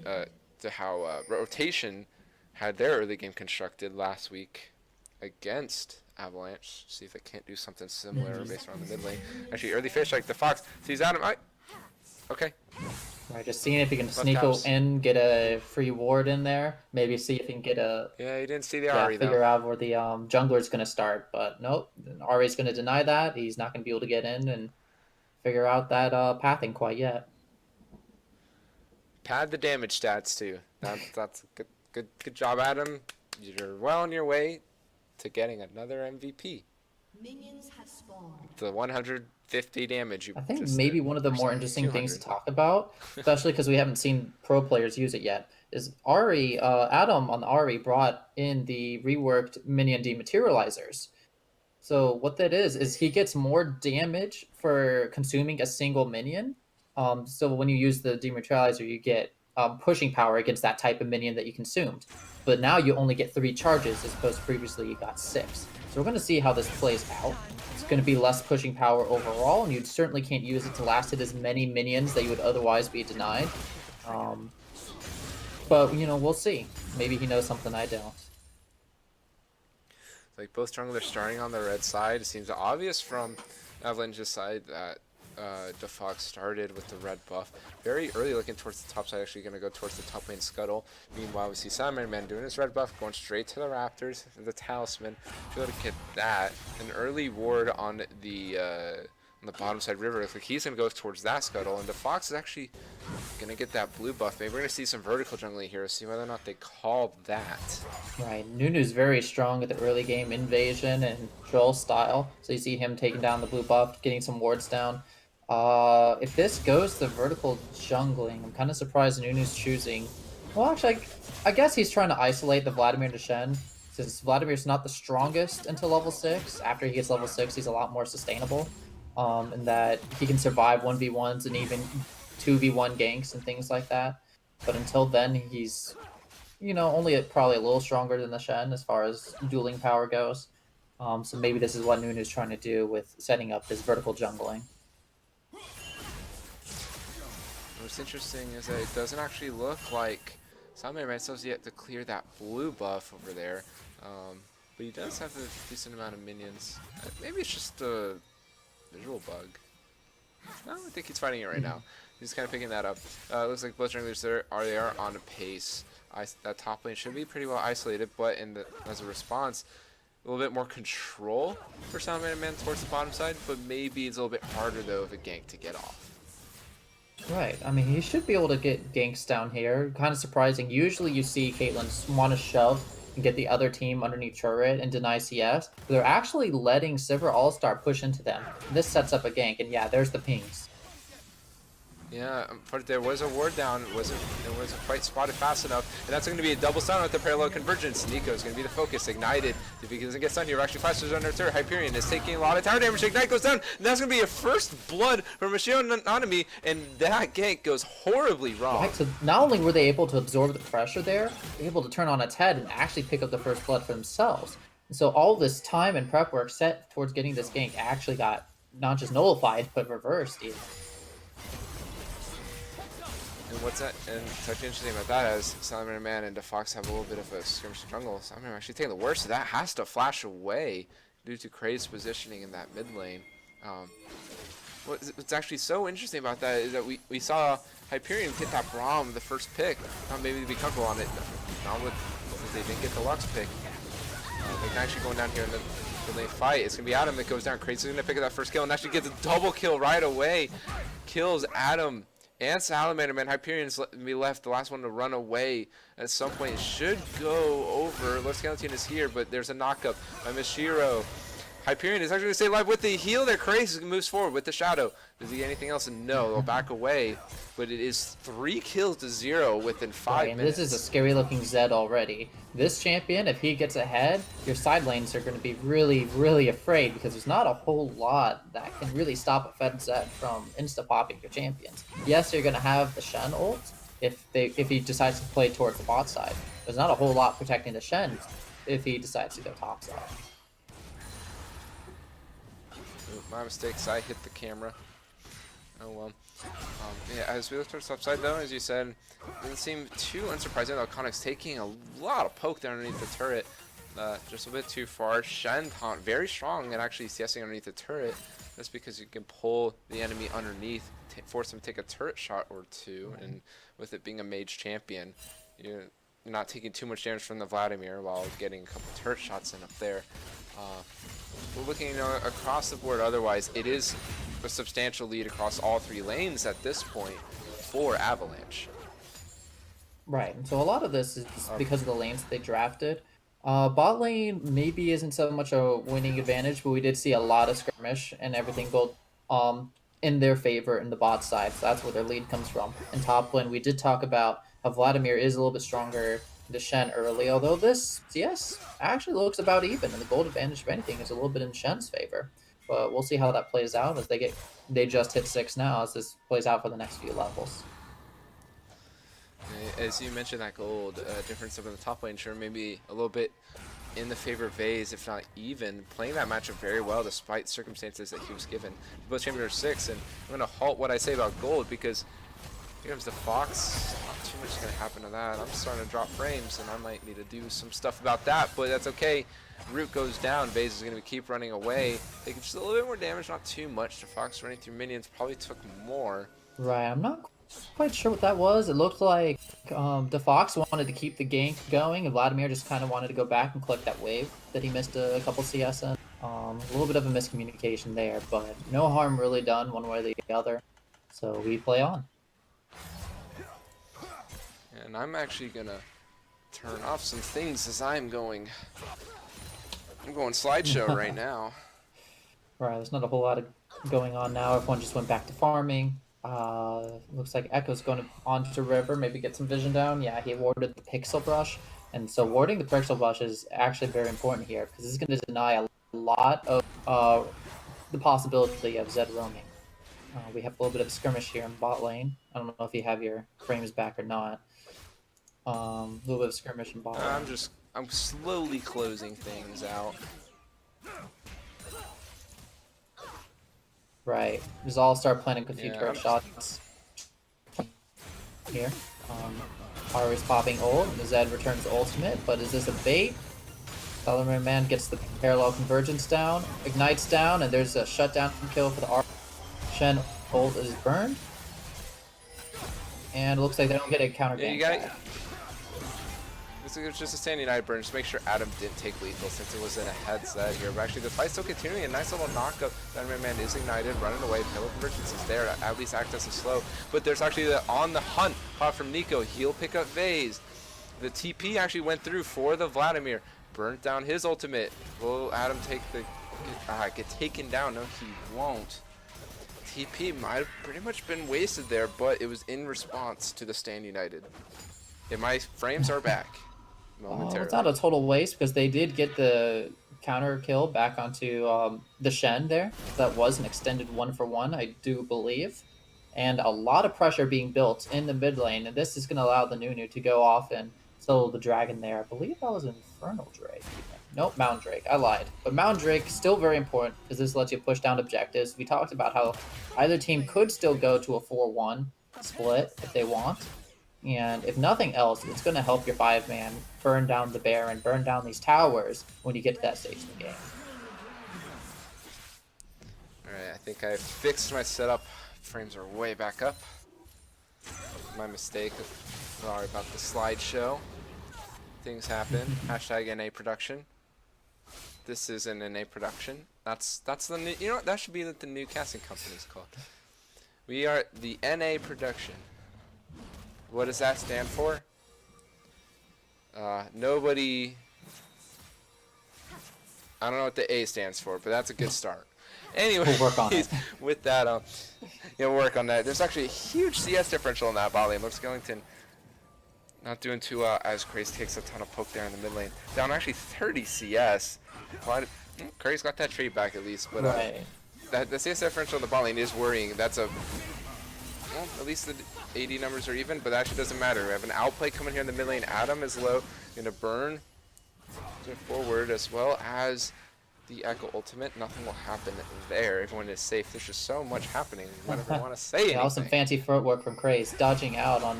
Speaker 1: to how Rotation had their early game constructed last week against Avalanche. See if they can't do something similar based around the mid lane. Actually, early fish like the Fox sees Adddamm. Okay.
Speaker 2: Right, just seeing if he can sneak in, get a free ward in there. Maybe see if he can get a.
Speaker 1: Yeah, he didn't see the Ahri
Speaker 2: figure out where the jungler's going to start, but nope. Ahri's going to deny that. He's not going to be able to get in and figure out that pathing quite yet.
Speaker 1: Pad the damage stats too. That's a good job, Adddamm. You're well on your way to getting another MVP.
Speaker 3: Minions have spawned.
Speaker 1: The 150 damage you.
Speaker 2: I think maybe one of the more interesting things to talk about, especially because we haven't seen pro players use it yet, is Ahri. Adddamm on the Ahri brought in the reworked minion dematerializers. So what that is he gets more damage for consuming a single minion. So when you use the dematerializer, you get pushing power against that type of minion that you consumed. But now you only get 3 charges as opposed to previously you got 6. So we're going to see how this plays out. It's going to be less pushing power overall, and you certainly can't use it to last hit as many minions that you would otherwise be denied. But, you know, we'll see. Maybe he knows something I don't.
Speaker 1: Like both junglers starting on the red side. It seems obvious from Avalanche's side that the Fox started with the red buff. Very early looking towards the top side, actually going to go towards the top lane scuttle. Meanwhile, we see Salamander doing his red buff, going straight to the Raptors, the Talisman. Be able to get that. An early ward on the bottom side river. Looks like he's going to go towards that scuttle, and the Fox is actually going to get that blue buff. Maybe we're going to see some vertical jungling here, see whether or not they call that.
Speaker 2: Right, Nunu's very strong at the early game invasion and Joel style. So you see him taking down the blue buff, getting some wards down. If this goes to vertical jungling, I'm kind of surprised Nunu's choosing. Well, actually, I guess he's trying to isolate the Vladimir to Shen, since Vladimir's not the strongest until level 6. After he gets level 6, he's a lot more sustainable, in that he can survive 1v1s and even 2v1 ganks and things like that. But until then, he's, you know, only probably a little stronger than the Shen as far as dueling power goes. So maybe this is what Nunu's trying to do with setting up his vertical jungling.
Speaker 1: What's interesting is that it doesn't actually look like Salamander still has yet to clear that blue buff over there, but he does have a decent amount of minions. Maybe it's just a visual bug. No, I think he's fighting it right now. He's kind of picking that up. Looks like both junglers there are on a pace. That top lane should be pretty well isolated, but as a response, a little bit more control for Salamander towards the bottom side, but maybe it's a little bit harder though of a gank to get off.
Speaker 2: Right, I mean, he should be able to get ganks down here. Kind of surprising. Usually you see Caitlyn want to shove and get the other team underneath turret and deny CS. But they're actually letting Sivir All-Star push into them. This sets up a gank, and yeah, there's the pings.
Speaker 1: Yeah, but there was a ward down. It wasn't quite spotted fast enough, and that's going to be a double stun with the parallel convergence. Nico is going to be the focus. Ignited. If he doesn't get stunned, you're actually faster under turret. Hyperion is taking a lot of tower damage. Ignite goes down, and that's going to be a first blood for Mashiro and Nanami, and that gank goes horribly wrong.
Speaker 2: Right, so not only were they able to absorb the pressure there, they were able to turn on its head and actually pick up the first blood for themselves. And so all this time and prep work set towards getting this gank actually got not just nullified, but reversed even.
Speaker 1: And what's actually interesting about that is Salamander and the Fox have a little bit of a skirmish jungle. Salamander actually taking the worst of that, has to flash away due to Cräzëd's positioning in that mid lane. What's actually so interesting about that is that we saw Hyperion hit that Braum the first pick. Not maybe to be comfortable on it, not with they didn't get the Lux pick. They can actually go down here in the lane fight. It's going to be Adddamm that goes down. Cräzëd's going to pick up that first kill and actually gets a double kill right away. Kills Adddamm and Salamander, man. Hyperion's be left, the last one to run away at some point. It should go over. LordSkellington is here, but there's a knockup by Mashiro. Hyperion is actually going to stay alive with the heal there. Cräzëd moves forward with the shadow. Does he get anything else? No, they'll back away. But it is 3 kills to 0 within 5 minutes.
Speaker 2: This is a scary looking Zed already. This champion, if he gets ahead, your side lanes are going to be really, really afraid because there's not a whole lot that can really stop a fed Zed from insta-popping your champions. Yes, you're going to have the Shen ult if he decides to play towards the bot side. There's not a whole lot protecting the Shen if he decides to go top side.
Speaker 1: My mistakes, I hit the camera. Oh well. Yeah, as we look towards top side though, as you said, it doesn't seem too unsurprising. Akahnix taking a lot of poke there underneath the turret. Just a bit too far. Shen taunt very strong and actually CSing underneath the turret. That's because you can pull the enemy underneath, force them to take a turret shot or two, and with it being a mage champion, you're not taking too much damage from the Vladimir while getting a couple turret shots in up there. We're looking across the board otherwise. It is a substantial lead across all 3 lanes at this point for Avalanche.
Speaker 2: Right, and so a lot of this is because of the lanes that they drafted. Bot lane maybe isn't so much a winning advantage, but we did see a lot of skirmish and everything go in their favor in the bot side, so that's where their lead comes from. In top lane, we did talk about how Vladimir is a little bit stronger than Shen early, although this CS actually looks about even, and the gold advantage, if anything, is a little bit in Shen's favor. But we'll see how that plays out as they just hit 6 now, as this plays out for the next few levels.
Speaker 1: As you mentioned, that gold difference up in the top lane, sure, maybe a little bit in the favor of Vaesz, if not even, playing that matchup very well despite circumstances that he was given. Both champions are 6, and I'm going to halt what I say about gold because here comes the Fox. Not too much is going to happen to that. I'm starting to drop frames, and I might need to do some stuff about that, but that's okay. Root goes down. Vaesz is going to keep running away. Taking just a little bit more damage, not too much. The Fox running through minions probably took more.
Speaker 2: Right, I'm not quite sure what that was. It looked like the Fox wanted to keep the gank going, and Vladimir just kind of wanted to go back and collect that wave that he missed a couple CS in. A little bit of a miscommunication there, but no harm really done one way or the other. So we play on.
Speaker 1: And I'm actually going to turn off some things as I'm going slideshow right now.
Speaker 2: Right, there's not a whole lot going on now. Everyone just went back to farming. Looks like Ekko's going onto River, maybe get some vision down. Yeah, he warded the Pixel Brush. And so warding the Pixel Brush is actually very important here because this is going to deny a lot of the possibility of Zed roaming. We have a little bit of skirmish here in bot lane. I don't know if you have your frames back or not. A little bit of skirmish in bot lane.
Speaker 1: I'm slowly closing things out.
Speaker 2: Right. Just all start planning a few turret shots here. Ahri's popping ult. Zed returns the ultimate, but is this a bait? Salamander man gets the parallel convergence down, ignites down, and there's a shutdown kill for the Ahri. Shen ult is burned. And it looks like they don't get a counter gank.
Speaker 1: It's just a standing United burn. Just make sure Adddamm didn't take lethal since it was in a headset here. But actually, the fight's still continuing. A nice little knockup. Vladimir man is ignited, running away. Parallel convergence is there. At least access is slow. But there's actually the on the hunt pot from Nico. He'll pick up Vaesz. The TP actually went through for the Vladimir. Burnt down his ultimate. Will Adddamm get taken down? No, he won't. TP might have pretty much been wasted there, but it was in response to the stand United. And my frames are back.
Speaker 2: It's not a total waste because they did get the counter kill back onto the Shen there. That was an extended 1-for-1, I do believe. And a lot of pressure being built in the mid lane, and this is going to allow the Nunu to go off and solo the dragon there. I believe that was Infernal Drake. Nope, Mountain Drake. I lied. But Mountain Drake still very important because this lets you push down objectives. We talked about how either team could still go to a 4-1 split if they want. And if nothing else, it's going to help your 5-man burn down the Baron, burn down these towers when you get to that stage in the game.
Speaker 1: Alright, I think I fixed my setup. Frames are way back up. My mistake. Sorry about the slideshow. things happen. Hashtag NA production. This is an NA production. That's the new, you know what, that should be what the new casting company is called. We are the NA production. What does that stand for? Nobody. I don't know what the A stands for, but that's a good start. Anyway,
Speaker 2: we'll work on it.
Speaker 1: With that, we'll work on that. There's actually a huge CS differential in that bot lane. LordSkellington not doing too well as Cräzëd takes a ton of poke there in the mid lane. Down actually 30 CS. Cräzëd got that trade back at least, but the CS differential in the bot lane is worrying. That's a well, at least the AD numbers are even, but that actually doesn't matter. We have an outplay coming here in the mid lane. Adddamm is low, gonna burn forward as well as the Ekko ultimate. Nothing will happen there. Everyone is safe. There's just so much happening. Whatever you want to say. Anything.
Speaker 2: That was some fancy footwork from Cräzëd, dodging out on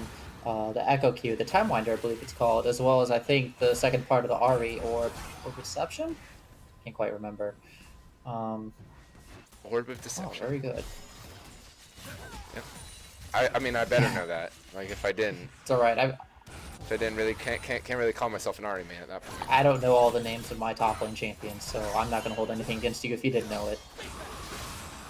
Speaker 2: the Ekko Q, the Time Winder, I believe it's called, as well as I think the second part of the Ahri or Reception. Can't quite remember.
Speaker 1: Orb of Deception.
Speaker 2: Oh, very good.
Speaker 1: Yep. I mean, I better know that. Like, if I didn't.
Speaker 2: It's all right.
Speaker 1: If I didn't really can't really call myself an Ahri man at that point.
Speaker 2: I don't know all the names of my top lane champions, so I'm not gonna hold anything against you if you didn't know it.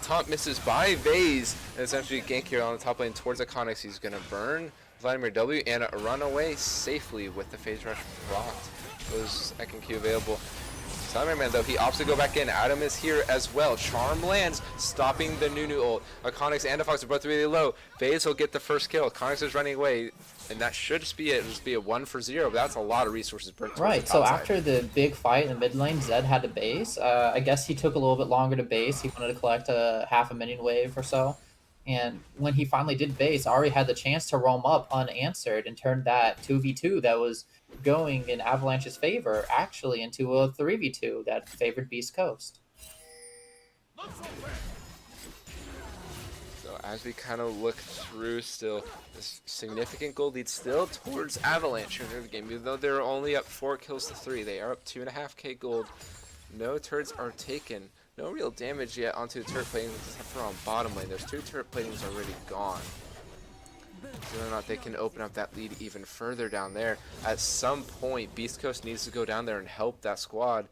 Speaker 1: Taunt misses by Vaesz, and essentially gank here on the top lane towards Akahnix. He's gonna burn Vladimir W and run away safely with the phase rush blocked. Those second Q available. Salamander, though, he opts to go back in. Adddamm is here as well. Charm lands, stopping the Nunu ult. Akahnix and the Fox are both really low. Vaesz will get the first kill. Akahnix is running away, and that should just be it. It'll just be a 1-for-0, but that's a lot of resources burnt.
Speaker 2: Right, so after the big fight in the mid lane, Zed had to base. I guess he took a little bit longer to base. He wanted to collect a half a minion wave or so. And when he finally did base, Ahri had the chance to roam up unanswered and turned that 2v2 that was going in Avalanche's favor actually into a 3v2 that favored Beast Coast.
Speaker 1: So as we kind of look through still, this significant gold lead still towards Avalanche in the game. Even though they're only up 4 kills to 3, they are up 2.5k gold. No turrets are taken. No real damage yet onto the turret platings except for on bottom lane. There's 2 turret platings already gone. Whether or not they can open up that lead even further down there. At some point, Beast Coast needs to go down there and help that squad.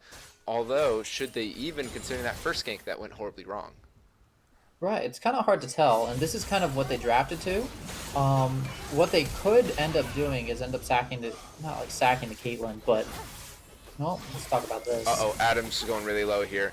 Speaker 1: Although, should they even, considering that first gank that went horribly wrong?
Speaker 2: Right, it's kind of hard to tell, and this is kind of what they drafted to. What they could end up doing is end up sacking the, not like sacking the Caitlyn, but, well, let's talk about this.
Speaker 1: Uh-oh, Addamm's going really low here.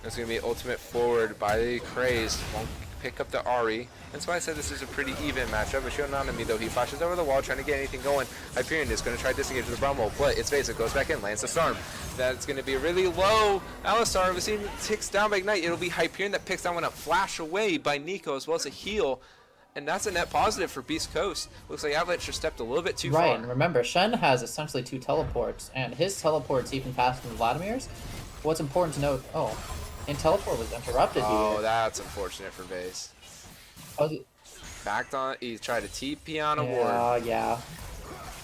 Speaker 1: That's going to be ultimate forward by the Cräzëd. Won't pick up the Ahri. That's why I said this is a pretty even matchup. Mashiro Nanami, though, he flashes over the wall trying to get anything going. Hyperieon is going to try to disengage with the Braum ult, but it's Vaesz. It goes back in, lands the Storm. That's going to be really low. Alistar, if it ticks down by Ignite, it'll be Hyperieon that picks that one up. Flash away by Nico as well as a heal. And that's a net positive for Beast Coast. Looks like Avalanche just stepped a little bit too far.
Speaker 2: Right, and remember, Shen has essentially 2 teleports, and his teleport's even faster than Vladimir's. What's important to note, and teleport was interrupted here.
Speaker 1: Oh, that's unfortunate for Vaesz. Backed on, he tried to TP on a ward.
Speaker 2: Yeah.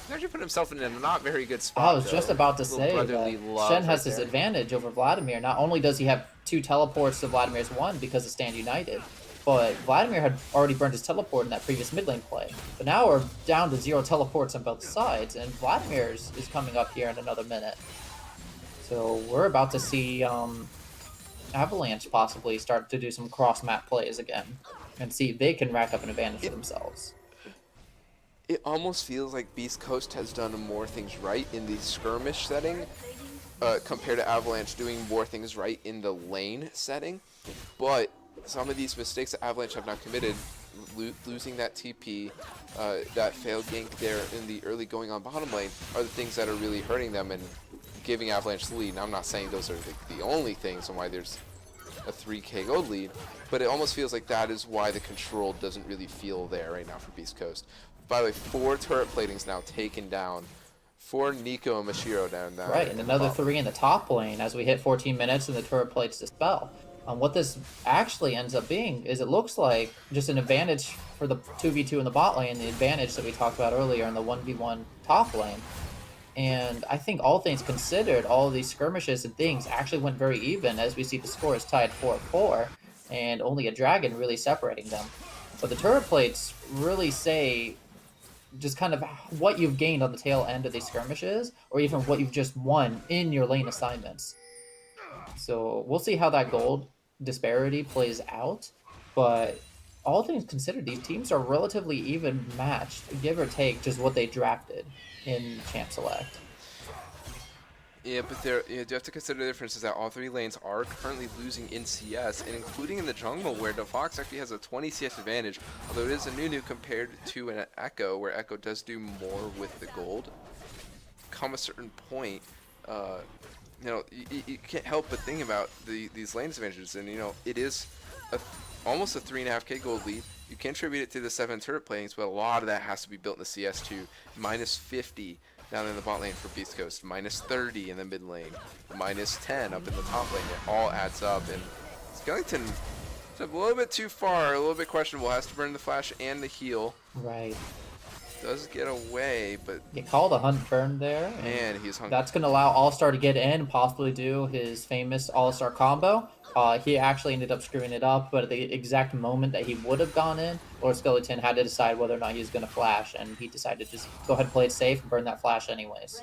Speaker 1: He actually put himself in a not very good spot.
Speaker 2: I was just about to say that Shen has his advantage over Vladimir. Not only does he have 2 teleports to Vladimir's 1 because of Stand United, but Vladimir had already burned his teleport in that previous mid lane play. But now we're down to 0 teleports on both sides, and Vladimir's is coming up here in another minute. So we're about to see Avalanche possibly start to do some cross-map plays again and see if they can rack up an advantage for themselves.
Speaker 1: It almost feels like Beast Coast has done more things right in the skirmish setting compared to Avalanche doing more things right in the lane setting. But some of these mistakes that Avalanche have now committed, losing that TP, that failed gank there in the early going on bottom lane, are the things that are really hurting them and giving Avalanche the lead. And I'm not saying those are the only things on why there's a 3k gold lead, but it almost feels like that is why the control doesn't really feel there right now for Beast Coast. By the way, 4 turret platings now taken down. 4 Nico and Mashiro down there.
Speaker 2: Right, and another 3 in the top lane as we hit 14 minutes and the turret plates dispel. What this actually ends up being is it looks like just an advantage for the 2v2 in the bot lane, the advantage that we talked about earlier in the 1v1 top lane. And I think all things considered, all of these skirmishes and things actually went very even as we see the score is tied 4-4 and only a dragon really separating them. But the turret plates really say just kind of what you've gained on the tail end of these skirmishes, or even what you've just won in your lane assignments. So we'll see how that gold disparity plays out, but all things considered, these teams are relatively even matched, give or take just what they drafted in Champ Select.
Speaker 1: Yeah, but you do have to consider the difference is that all 3 lanes are currently losing in CS, and including in the jungle, where the Fox actually has a 20 CS advantage, although it is a Nunu compared to an Ekko, where Ekko does do more with the gold. Come a certain point, you know, you can't help but think about these lane advantages, and you know, it is almost a 3.5k gold lead. You can attribute it to the 7 turret plays, but a lot of that has to be built in the CS2. -50 down in the bot lane for Beast Coast, -30 in the mid lane, -10 up in the top lane. It all adds up, and Skellington is a little bit too far, a little bit questionable. Has to burn the flash and the heal.
Speaker 2: Right.
Speaker 1: Does get away, but
Speaker 2: you call the hunt burn there,
Speaker 1: and he's hungry. That's
Speaker 2: going to allow All-Star to get in and possibly do his famous All-Star combo. He actually ended up screwing it up, but at the exact moment that he would have gone in, LordSkellington had to decide whether or not he was going to flash, and he decided to just go ahead and play it safe and burn that flash anyways.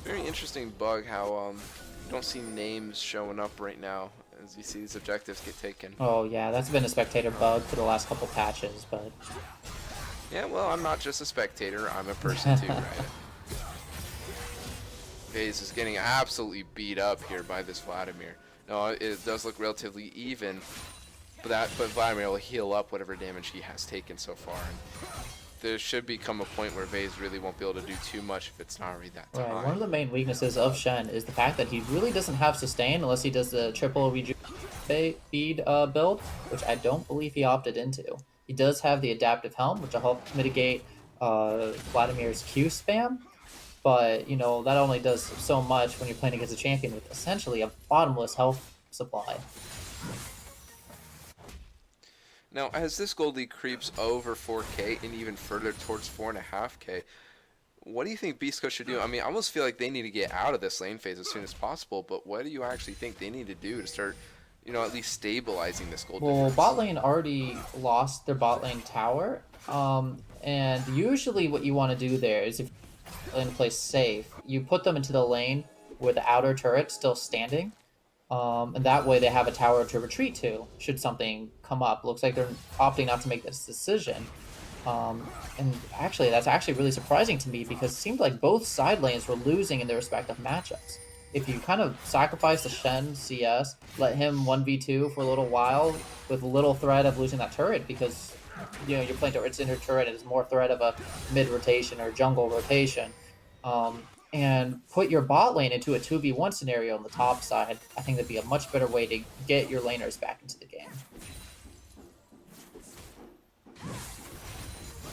Speaker 1: Very interesting bug how you don't see names showing up right now as you see these objectives get taken.
Speaker 2: Oh yeah, that's been a spectator bug for the last couple patches, but...
Speaker 1: Yeah, well, I'm not just a spectator, I'm a person too, right? Vaesz is getting absolutely beat up here by this Vladimir. No, it does look relatively even, but Vladimir will heal up whatever damage he has taken so far. And there should become a point where Vaesz really won't be able to do too much if it's not already that time.
Speaker 2: Right. One of the main weaknesses of Shen is the fact that he really doesn't have sustain unless he does the triple feed build, which I don't believe he opted into. He does have the adaptive helm, which will help mitigate Vladimir's Q spam, but you know that only does so much when you're playing against a champion with essentially a bottomless health supply.
Speaker 1: Now, as this gold league creeps over 4K and even further towards 4.5K, what do you think Beast Coast should do? I mean, I almost feel like they need to get out of this lane phase as soon as possible, but what do you actually think they need to do to start, you know, at least stabilizing this gold difference?
Speaker 2: Well, bot lane already lost their bot lane tower, and usually what you want to do there is if you're in a place safe, you put them into the lane with the outer turret still standing, and that way they have a tower to retreat to should something come up. Looks like they're opting not to make this decision. And actually, that's actually really surprising to me because it seemed like both side lanes were losing in their respective matchups. If you kind of sacrifice the Shen CS, let him 1v2 for a little while with little threat of losing that turret because you know you're playing towards inner turret and it's more threat of a mid rotation or jungle rotation. And put your bot lane into a 2v1 scenario on the top side, I think that'd be a much better way to get your laners back into the game.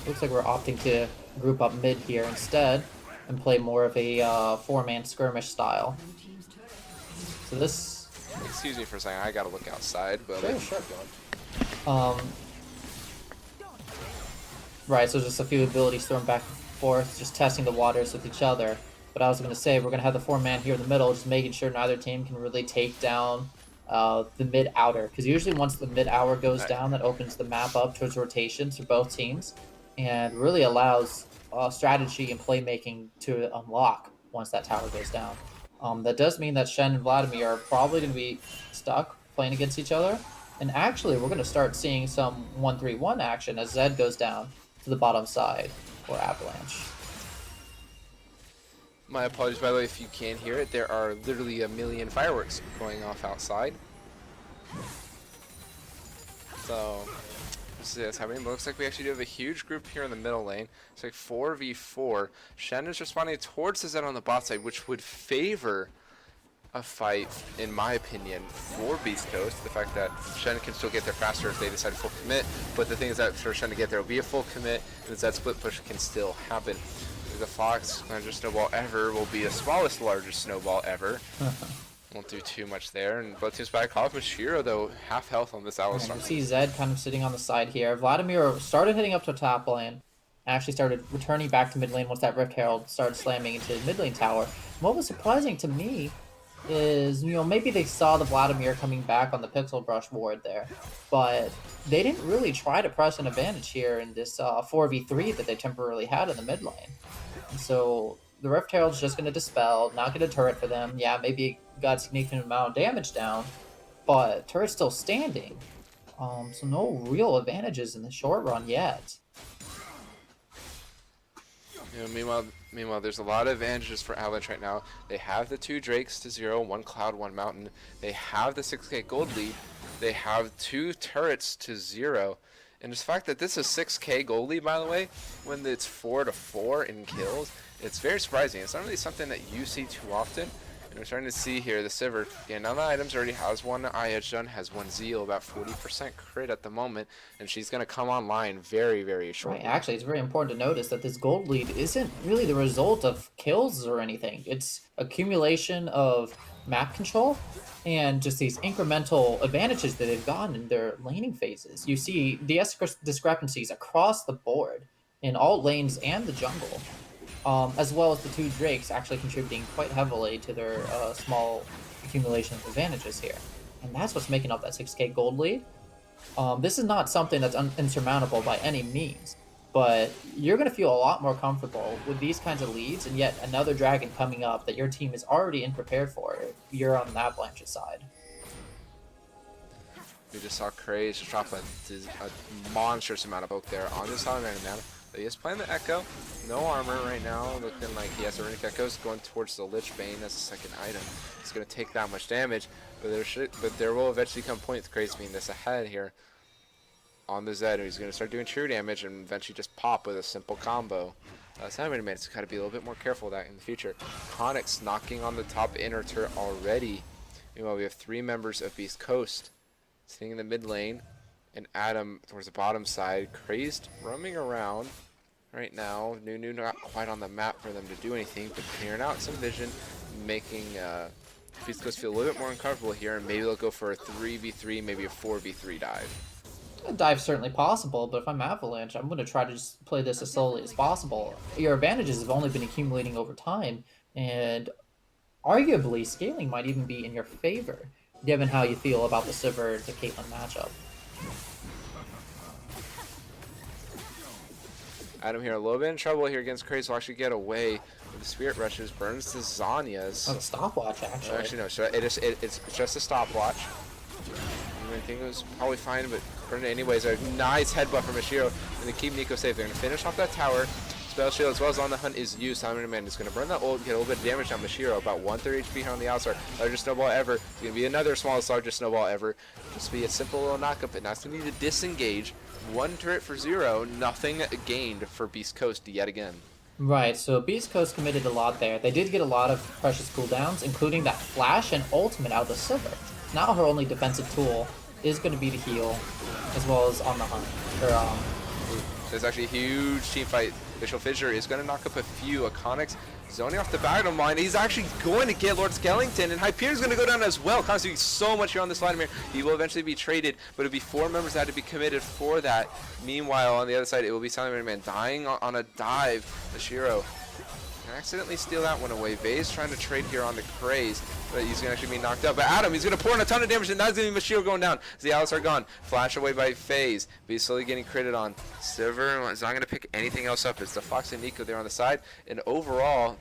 Speaker 2: Looks like we're opting to group up mid here instead and play more of a 4-man skirmish style. So this...
Speaker 1: Excuse me for a second, I gotta look outside, but...
Speaker 2: Sure. Right, so just a few abilities thrown back and forth, just testing the waters with each other. But I was going to say, we're going to have the 4-man here in the middle, just making sure neither team can really take down the mid-outer. Because usually once the mid-hour goes down, that opens the map up towards rotations for both teams. And really allows strategy and playmaking to unlock once that tower goes down. That does mean that Shen and Vladimir are probably going to be stuck playing against each other. And actually, we're going to start seeing some 1-3-1 action as Zed goes down to the bottom side for Avalanche.
Speaker 1: My apologies, by the way, if you can't hear it. There are literally a million fireworks going off outside. So, this is happening. It looks like we actually do have a huge group here in the middle lane. It's like 4v4. Shen is responding towards the Zed on the bot side, which would favor a fight, in my opinion, for Beast Coast. The fact that Shen can still get there faster if they decide to full commit. But the thing is that for Shen to get there will be a full commit, and the Zed split push can still happen. The Fox largest snowball ever will be the smallest largest snowball ever. Won't do too much there. And both teams back off. Mashiro, though, half health on this Alistar.
Speaker 2: You see Zed kind of sitting on the side here. Vladimir started hitting up to top lane. Actually started returning back to mid lane once that Rift Herald started slamming into mid lane tower. What was surprising to me is, you know, maybe they saw the Vladimir coming back on the Pixel Brush ward there, but they didn't really try to press an advantage here in this 4v3 that they temporarily had in the mid lane. And so the Rift Herald's just going to dispel, not get a turret for them. Yeah, maybe it got a significant amount of damage down, but turret's still standing. So no real advantages in the short run yet.
Speaker 1: You know, meanwhile, there's a lot of advantages for Avalanche right now. They have the 2 Drakes to 0, 1 Cloud, 1 Mountain. They have the 6k gold lead. They have 2 turrets to 0. And the fact that this is 6k gold lead, by the way, when it's 4-4 in kills, it's very surprising. It's not really something that you see too often. And we're starting to see here the Sivir getting on the items, already has 1 eye edge done, has 1 Zeal, about 40% crit at the moment, and she's going to come online very, very shortly.
Speaker 2: Right, actually, it's very important to notice that this gold lead isn't really the result of kills or anything. It's accumulation of map control and just these incremental advantages that they've gotten in their laning phases. You see DS discrepancies across the board in all lanes and the jungle. As well as the 2 Drakes actually contributing quite heavily to their small accumulation of advantages here. And that's what's making up that 6k gold lead. This is not something that's insurmountable by any means, but you're going to feel a lot more comfortable with these kinds of leads and yet another dragon coming up that your team is already prepared for if you're on the Avalanche's side.
Speaker 1: We just saw Cräzëd drop a monstrous amount of poke there on the Salamander mana. He is playing the Ekko, no armor right now, looking like he has a Runic Echoes going towards the Lich Bane as a second item. He's going to take that much damage, but there will eventually come a point with Cräzëd being this ahead here on the Zed, and he's going to start doing true damage and eventually just pop with a simple combo. Salamander man's got to be a little bit more careful of that in the future. Akahnix knocking on the top inner turret already. Meanwhile, we have 3 members of Beast Coast sitting in the mid lane, and Adddamm towards the bottom side. Cräzëd roaming around right now. Nunu not quite on the map for them to do anything, but clearing out some vision, making Beast Coast feel a little bit more uncomfortable here, and maybe they'll go for a 3v3, maybe a 4v3 dive.
Speaker 2: A dive's certainly possible, but if I'm Avalanche, I'm going to try to just play this as slowly as possible. Your advantages have only been accumulating over time, and arguably scaling might even be in your favor, given how you feel about the Sivir to Caitlyn matchup.
Speaker 1: Adddamm here a little bit in trouble here against Cräzëd. Will actually get away with the Spirit Rushes. Burns the Zhonya's.
Speaker 2: Oh, stopwatch, actually.
Speaker 1: Actually, no. So it's just a stopwatch. I think it was probably fine, but burned it anyways. A nice headbutt from Mashiro, and they keep Nico safe. They're going to finish off that tower. Spell Shield as well as On the Hunt is used. Salamander Man is going to burn that ult, get a little bit of damage on Mashiro. About 130 HP here on the outside. Largest snowball ever. It's going to be another smallest largest snowball ever. Just be a simple little knockup, and that's going to need to disengage. 1 turret for 0. Nothing gained for Beast Coast yet again.
Speaker 2: Right, so Beast Coast committed a lot there. They did get a lot of precious cooldowns, including that flash and ultimate out of the Sivir. Now her only defensive tool is going to be the heal, as well as On the Hunt.
Speaker 1: There's actually a huge team fight. Visual Fissure is going to knock up a few. Akahnix zoning off the bottom line. He's actually going to get LordSkellington, and Hyperieon is going to go down as well. Akahnix doing so much here on this Vladimir. He will eventually be traded, but it'll be 4 members that had to be committed for that. Meanwhile, on the other side, it will be Salamander Man dying on a dive. Mashiro accidentally steal that one away. Vaesz trying to trade here on the Cräzëd, but he's going to actually be knocked out. But Adddamm, he's going to pour in a ton of damage, and that's going to be Mashiro going down. The Alistar gone. Flash away by Vaesz, but he's slowly getting critted on. Sivir is not going to pick anything else up. It's the Fox and Nico there on the side. And overall,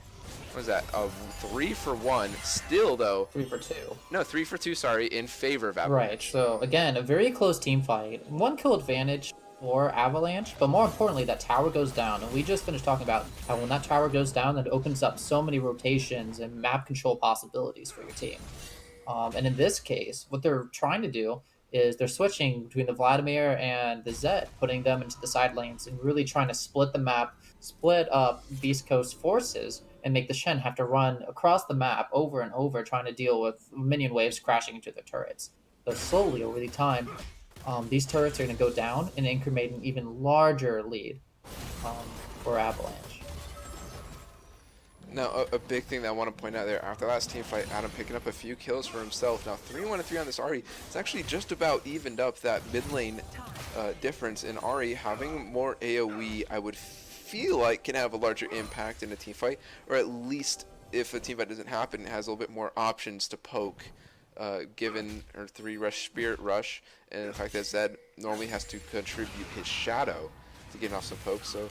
Speaker 1: what is that? 3 for 1. Still, though.
Speaker 2: 3 for 2.
Speaker 1: No, 3 for 2, sorry, in favor of Avalanche.
Speaker 2: Right, so again, a very close team fight. 1 kill advantage for Avalanche, but more importantly, that tower goes down. And we just finished talking about how when that tower goes down, it opens up so many rotations and map control possibilities for your team. And in this case, what they're trying to do is they're switching between the Vladimir and the Zed, putting them into the side lanes and really trying to split the map, split up Beast Coast forces, and make the Shen have to run across the map over and over, trying to deal with minion waves crashing into their turrets. So slowly, over the time, these turrets are going to go down and increment an even larger lead for Avalanche.
Speaker 1: Now, a big thing that I want to point out there, after the last team fight, Adddamm picking up a few kills for himself. Now, 3-1-3 on this Ahri. It's actually just about evened up that mid lane difference, in Ahri having more AoE, I would feel like can have a larger impact in a team fight, or at least if a team fight doesn't happen, it has a little bit more options to poke, given her 3-rush Spirit Rush, and the fact that Zed normally has to contribute his Shadow to get off some pokes. So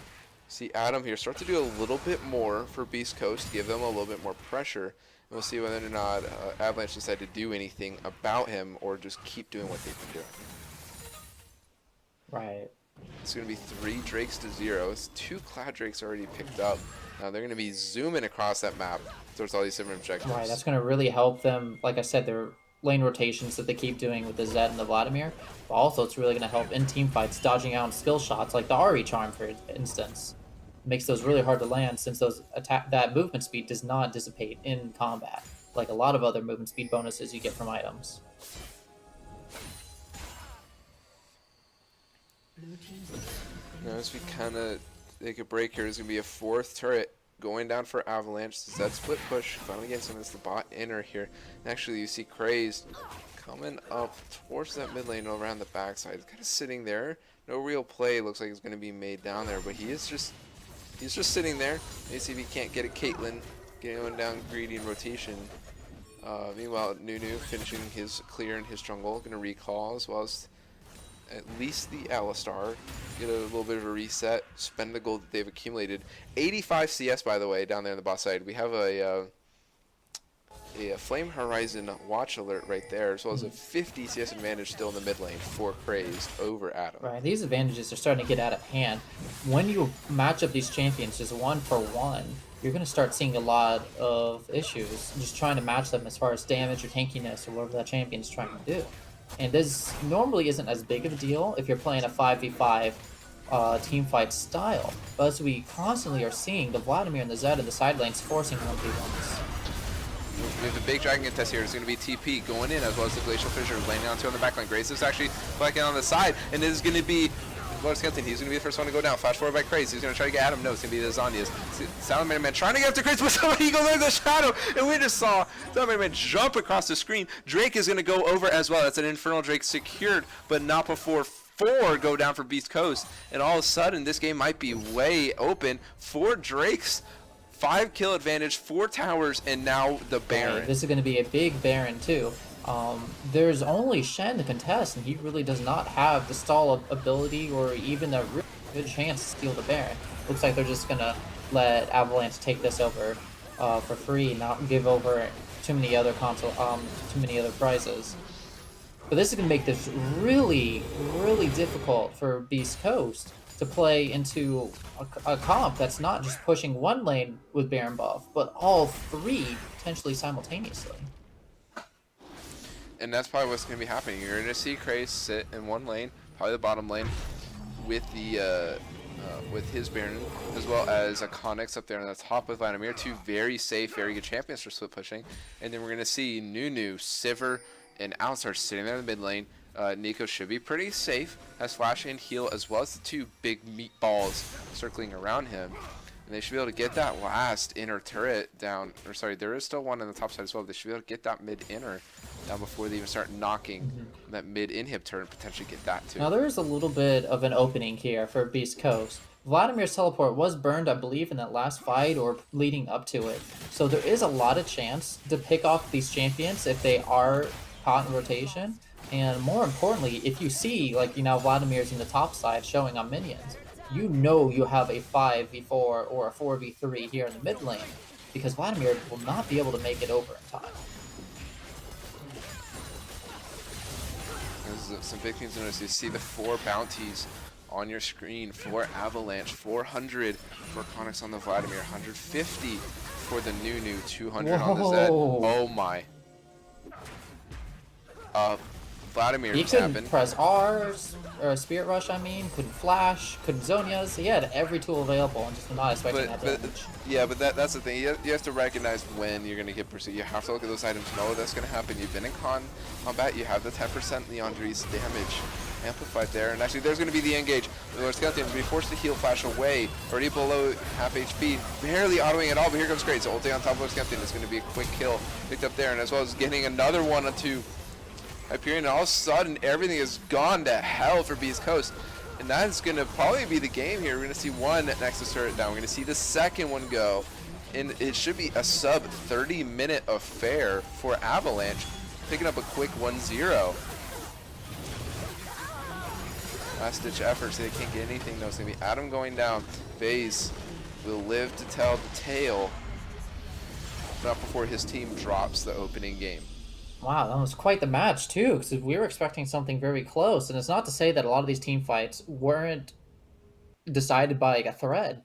Speaker 1: see Adddamm here start to do a little bit more for Beast Coast, give them a little bit more pressure, and we'll see whether or not Avalanche decide to do anything about him or just keep doing what they've been doing.
Speaker 2: Right.
Speaker 1: It's going to be 3 Drakes to 0. It's 2 Cloud Drakes already picked up. Now they're going to be zooming across that map towards all these different objectives.
Speaker 2: Right, that's going to really help them. Like I said, their lane rotations that they keep doing with the Zed and the Vladimir. But also, it's really going to help in team fights, dodging out skill shots like the Ahri charm, for instance. Makes those really hard to land since those that movement speed does not dissipate in combat, like a lot of other movement speed bonuses you get from items.
Speaker 1: Now, as we kind of take a break here, there's going to be a 4th turret going down for Avalanche. Zed split push, finally getting some of the bot inner here. And actually, you see Cräzëd coming up towards that mid lane around the backside. Kind of sitting there. No real play looks like it's going to be made down there, but he's just sitting there. Maybe see if he can't get a Caitlyn, getting down greedy in rotation. Meanwhile, Nunu finishing his clear in his jungle, going to recall as well as at least the Alistar, get a little bit of a reset, spend the gold that they've accumulated. 85 CS, by the way, down there on the bot side. We have a Flame Horizon watch alert right there, as well as a 50 CS advantage still in the mid lane for Cräzëd over Adddamm.
Speaker 2: Right, these advantages are starting to get out of hand. When you match up these champions just 1-for-1, you're going to start seeing a lot of issues just trying to match them as far as damage or tankiness or whatever that champion's trying to do. And this normally isn't as big of a deal if you're playing a 5v5 team fight style. But as we constantly are seeing, the Vladimir and the Zed in the side lanes forcing 1v1s.
Speaker 1: We have the big dragon contest here. It's going to be TP going in as well as the Glacial Fissure landing onto on the backline. Grace is actually flanking on the side, and it is going to be LordSkellington. He's going to be the first one to go down. Flash forward by Cräzëd. He's going to try to get Adddamm. No, it's going to be the Zanyas. Salamander man trying to get after Cräzëd, but somebody goes under the shadow, and we just saw Salamander man jump across the screen. Drake is going to go over as well. That's an Infernal Drake secured, but not before 4 go down for Beast Coast. And all of a sudden, this game might be way open. 4 Drakes, 5 kill advantage, 4 towers, and now the Baron.
Speaker 2: Right, this is going to be a big Baron too. There's only Shen to contest, and he really does not have the stall ability or even a really good chance to steal the Baron. Looks like they're just going to let Avalanche take this over for free, not give over too many other prizes. But this is going to make this really, really difficult for Beast Coast to play into a comp that's not just pushing one lane with Baron buff, but all 3 potentially simultaneously.
Speaker 1: And that's probably what's going to be happening. You're going to see Cräzëd sit in one lane, probably the bottom lane, with the with his Baron, as well as Akahnix up there on the top with Vladimir. 2 very safe, very good champions for split pushing. And then we're going to see Nunu, Sivir, and Alistar sitting there in the mid lane. Nico should be pretty safe, has flash and heal, as well as the 2 big meatballs circling around him. And they should be able to get that last inner turret down, or sorry, there is still one on the top side as well. They should be able to get that mid inner down before they even start knocking that mid inhib turret and potentially get that too.
Speaker 2: Now there is a little bit of an opening here for Beast Coast. Vladimir's teleport was burned, I believe, in that last fight or leading up to it. So there is a lot of chance to pick off these champions if they are caught in rotation. And more importantly, if you see, like, you know, Vladimir's in the top side showing on minions, you know you have a 5v4 or a 4v3 here in the mid lane, because Vladimir will not be able to make it over in time.
Speaker 1: There's some big things to notice. You see the 4 bounties on your screen for Avalanche, 400 for Akahnix on the Vladimir, 150 for the Nunu, 200 on the Zed. Oh my. Vladimir
Speaker 2: He
Speaker 1: just
Speaker 2: couldn't
Speaker 1: happened.
Speaker 2: press R, or Spirit Rush, I mean, couldn't flash, couldn't Zonias. He had every tool available and just not expecting that damage.
Speaker 1: Yeah, but that's the thing. You have to recognize when you're going to get pursued. You have to look at those items, know that's going to happen. You've been in combat, you have the 10% Leandri's damage amplified there. And actually, there's going to be the engage. The LordSkellington will be forced to heal flash away, already below half HP, barely autoing at all, but here comes Cräzëd. So ulti on top of LordSkellington is going to be a quick kill picked up there, and as well as getting another 1 or 2 Hyperieon, and all of a sudden everything has gone to hell for Beast Coast, and that's going to probably be the game here. We're going to see one Nexus turret down. We're going to see the second one go, and it should be a sub 30-minute affair for Avalanche, picking up a quick 1-0. Last-ditch effort, so they can't get anything though. It's gonna be Adddamm going down. Vaesz will live to tell the tale, not before his team drops the opening game.
Speaker 2: Wow, that was quite the match too, because we were expecting something very close, and it's not to say that a lot of these team fights weren't decided by like a thread.